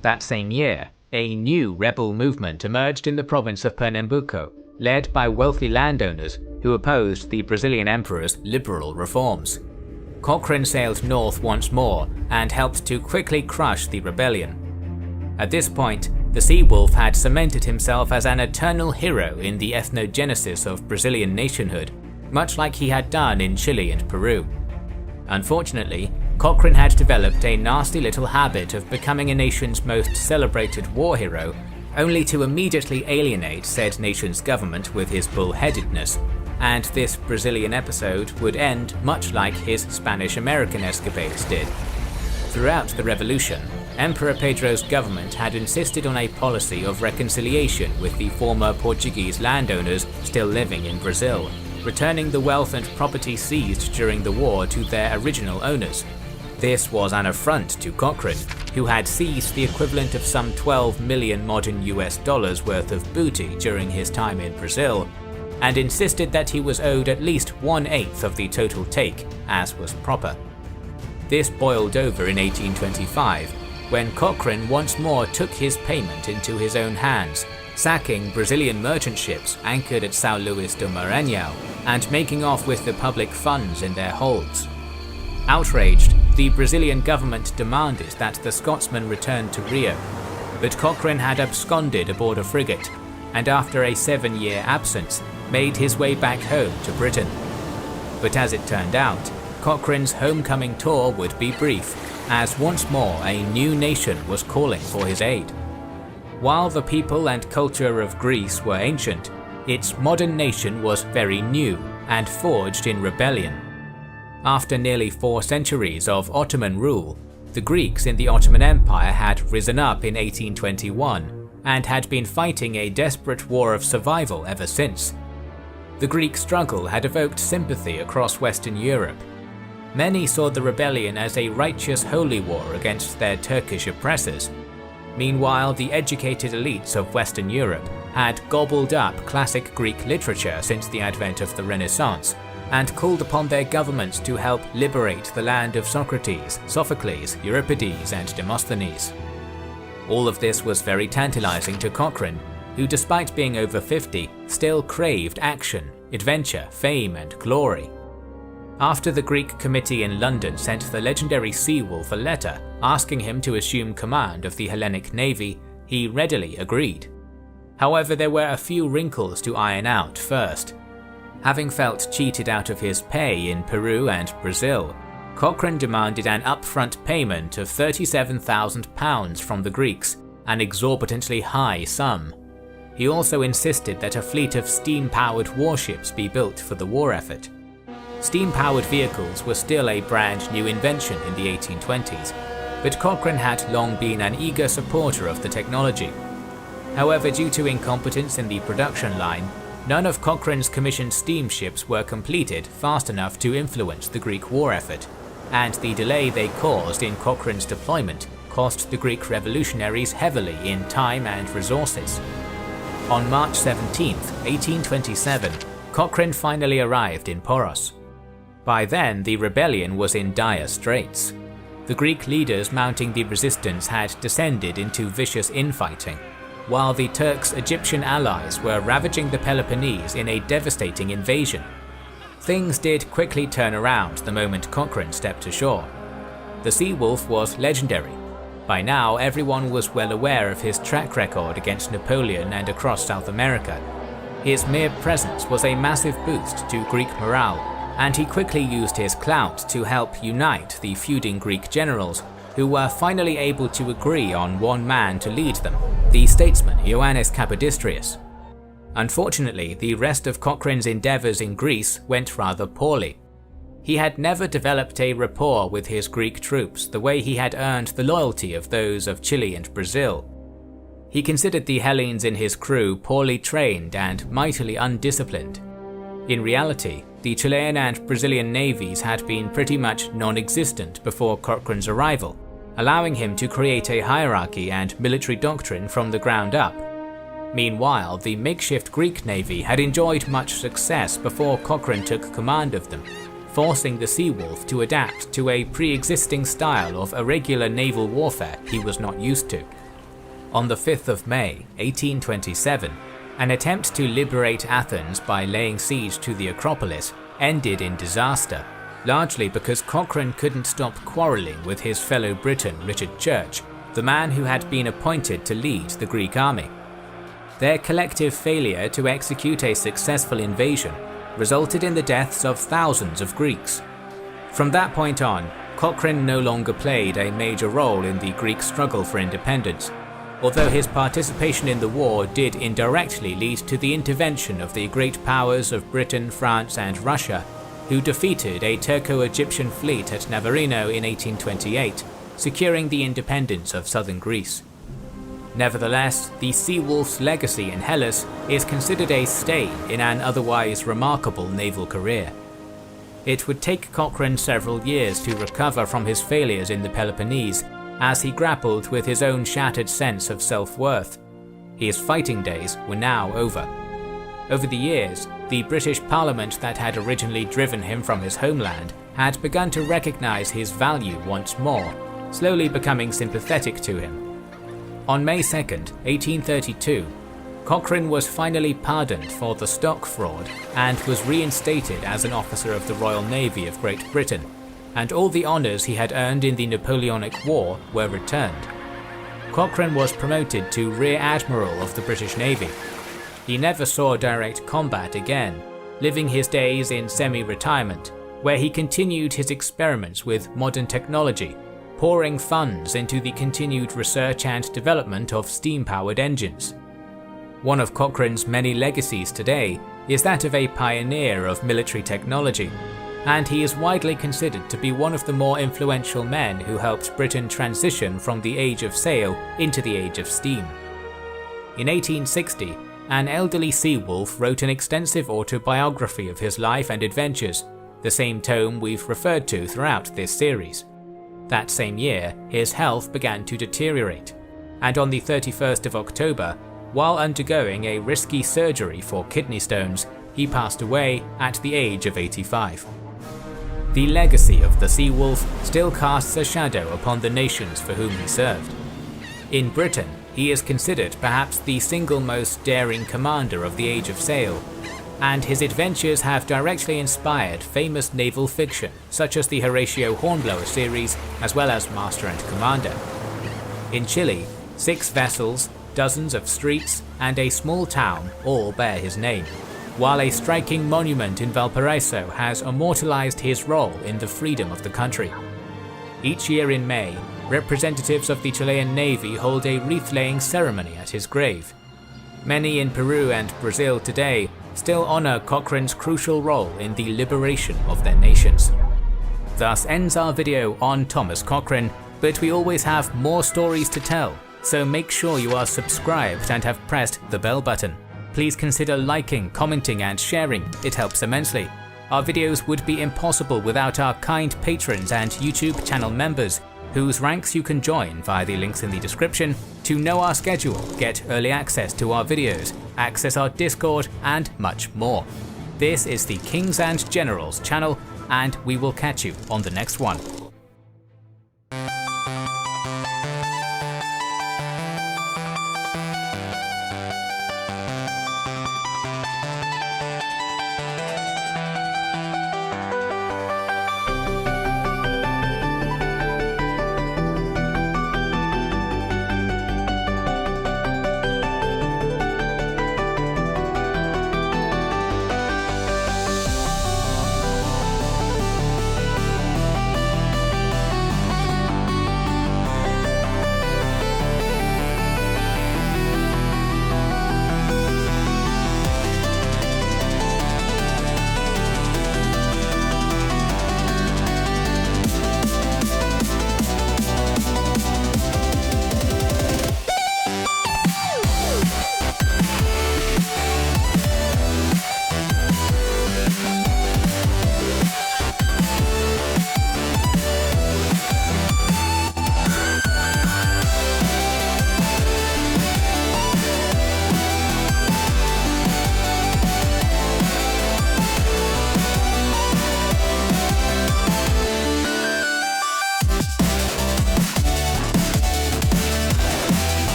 That same year, a new rebel movement emerged in the province of Pernambuco, led by wealthy landowners who opposed the Brazilian emperor's liberal reforms. Cochrane sailed north once more and helped to quickly crush the rebellion. At this point, the Sea Wolf had cemented himself as an eternal hero in the ethnogenesis of Brazilian nationhood, much like he had done in Chile and Peru. Unfortunately, Cochrane had developed a nasty little habit of becoming a nation's most celebrated war hero, only to immediately alienate said nation's government with his bullheadedness. and this Brazilian episode would end much like his Spanish-American escapades did. Throughout the revolution, Emperor Pedro's government had insisted on a policy of reconciliation with the former Portuguese landowners still living in Brazil, returning the wealth and property seized during the war to their original owners. This was an affront to Cochrane, who had seized the equivalent of some 12 million modern US dollars worth of booty during his time in Brazil, and insisted that he was owed at least 1/8 of the total take, as was proper. This boiled over in 1825, when Cochrane once more took his payment into his own hands, sacking Brazilian merchant ships anchored at São Luís do Maranhão and making off with the public funds in their holds. Outraged, the Brazilian government demanded that the Scotsman return to Rio, but Cochrane had absconded aboard a frigate, and after a 7-year absence, made his way back home to Britain. But as it turned out, Cochrane's homecoming tour would be brief, as once more a new nation was calling for his aid. While the people and culture of Greece were ancient, its modern nation was very new and forged in rebellion. After nearly 4 centuries of Ottoman rule, the Greeks in the Ottoman Empire had risen up in 1821 and had been fighting a desperate war of survival ever since. The Greek struggle had evoked sympathy across Western Europe. Many saw the rebellion as a righteous holy war against their Turkish oppressors. Meanwhile, the educated elites of Western Europe had gobbled up classic Greek literature since the advent of the Renaissance, and called upon their governments to help liberate the land of Socrates, Sophocles, Euripides, and Demosthenes. All of this was very tantalizing to Cochrane, who despite being over 50, still craved action, adventure, fame, and glory. After the Greek committee in London sent the legendary Seawolf a letter asking him to assume command of the Hellenic Navy, he readily agreed. However, there were a few wrinkles to iron out first. Having felt cheated out of his pay in Peru and Brazil, Cochrane demanded an upfront payment of £37,000 from the Greeks, an exorbitantly high sum. He also insisted that a fleet of steam-powered warships be built for the war effort. Steam-powered vehicles were still a brand new invention in the 1820s, but Cochrane had long been an eager supporter of the technology. However, due to incompetence in the production line, none of Cochrane's commissioned steamships were completed fast enough to influence the Greek war effort, and the delay they caused in Cochrane's deployment cost the Greek revolutionaries heavily in time and resources. On March 17, 1827, Cochrane finally arrived in Poros. By then, the rebellion was in dire straits. The Greek leaders mounting the resistance had descended into vicious infighting, while the Turks' Egyptian allies were ravaging the Peloponnese in a devastating invasion. Things did quickly turn around the moment Cochrane stepped ashore. The Seawolf was legendary. By now, everyone was well aware of his track record against Napoleon and across South America. His mere presence was a massive boost to Greek morale, and he quickly used his clout to help unite the feuding Greek generals, who were finally able to agree on one man to lead them, the statesman Ioannis Kapodistrias. Unfortunately, the rest of Cochrane's endeavours in Greece went rather poorly. He had never developed a rapport with his Greek troops the way he had earned the loyalty of those of Chile and Brazil. He considered the Hellenes in his crew poorly trained and mightily undisciplined. In reality, the Chilean and Brazilian navies had been pretty much non-existent before Cochrane's arrival, allowing him to create a hierarchy and military doctrine from the ground up. Meanwhile, the makeshift Greek navy had enjoyed much success before Cochrane took command of them, forcing the Seawolf to adapt to a pre-existing style of irregular naval warfare he was not used to. On the 5th of May, 1827, an attempt to liberate Athens by laying siege to the Acropolis ended in disaster, largely because Cochrane couldn't stop quarrelling with his fellow Briton Richard Church, the man who had been appointed to lead the Greek army. Their collective failure to execute a successful invasion resulted in the deaths of thousands of Greeks. From that point on, Cochrane no longer played a major role in the Greek struggle for independence. although his participation in the war did indirectly lead to the intervention of the great powers of Britain, France and Russia, who defeated a Turco-Egyptian fleet at Navarino in 1828, securing the independence of southern Greece. Nevertheless, the Seawolf's legacy in Hellas is considered a stain in an otherwise remarkable naval career. It would take Cochrane several years to recover from his failures in the Peloponnese, as he grappled with his own shattered sense of self-worth. His fighting days were now over. Over the years, the British Parliament that had originally driven him from his homeland had begun to recognize his value once more, slowly becoming sympathetic to him. On May 2, 1832, Cochrane was finally pardoned for the stock fraud and was reinstated as an officer of the Royal Navy of Great Britain, and all the honours he had earned in the Napoleonic War were returned. Cochrane was promoted to Rear Admiral of the British Navy. He never saw direct combat again, living his days in semi-retirement, where he continued his experiments with modern technology, pouring funds into the continued research and development of steam-powered engines. One of Cochrane's many legacies today is that of a pioneer of military technology, and he is widely considered to be one of the more influential men who helped Britain transition from the age of sail into the age of steam. In 1860, an elderly seawolf wrote an extensive autobiography of his life and adventures, the same tome we've referred to throughout this series. That same year, his health began to deteriorate, and on the 31st of October, while undergoing a risky surgery for kidney stones, he passed away at the age of 85. The legacy of the Seawolf still casts a shadow upon the nations for whom he served. In Britain, he is considered perhaps the single most daring commander of the Age of Sail, and his adventures have directly inspired famous naval fiction such as the Horatio Hornblower series as well as Master and Commander. In Chile, 6 vessels, dozens of streets, and a small town all bear his name, while a striking monument in Valparaiso has immortalized his role in the freedom of the country. Each year in May, representatives of the Chilean Navy hold a wreath-laying ceremony at his grave. Many in Peru and Brazil today still honor Cochrane's crucial role in the liberation of their nations. Thus ends our video on Thomas Cochrane, but we always have more stories to tell, so make sure you are subscribed and have pressed the bell button. Please consider liking, commenting and sharing, it helps immensely. Our videos would be impossible without our kind patrons and YouTube channel members, whose ranks you can join via the links in the description to know our schedule, get early access to our videos, access our Discord and much more. This is the Kings and Generals channel, and we will catch you on the next one.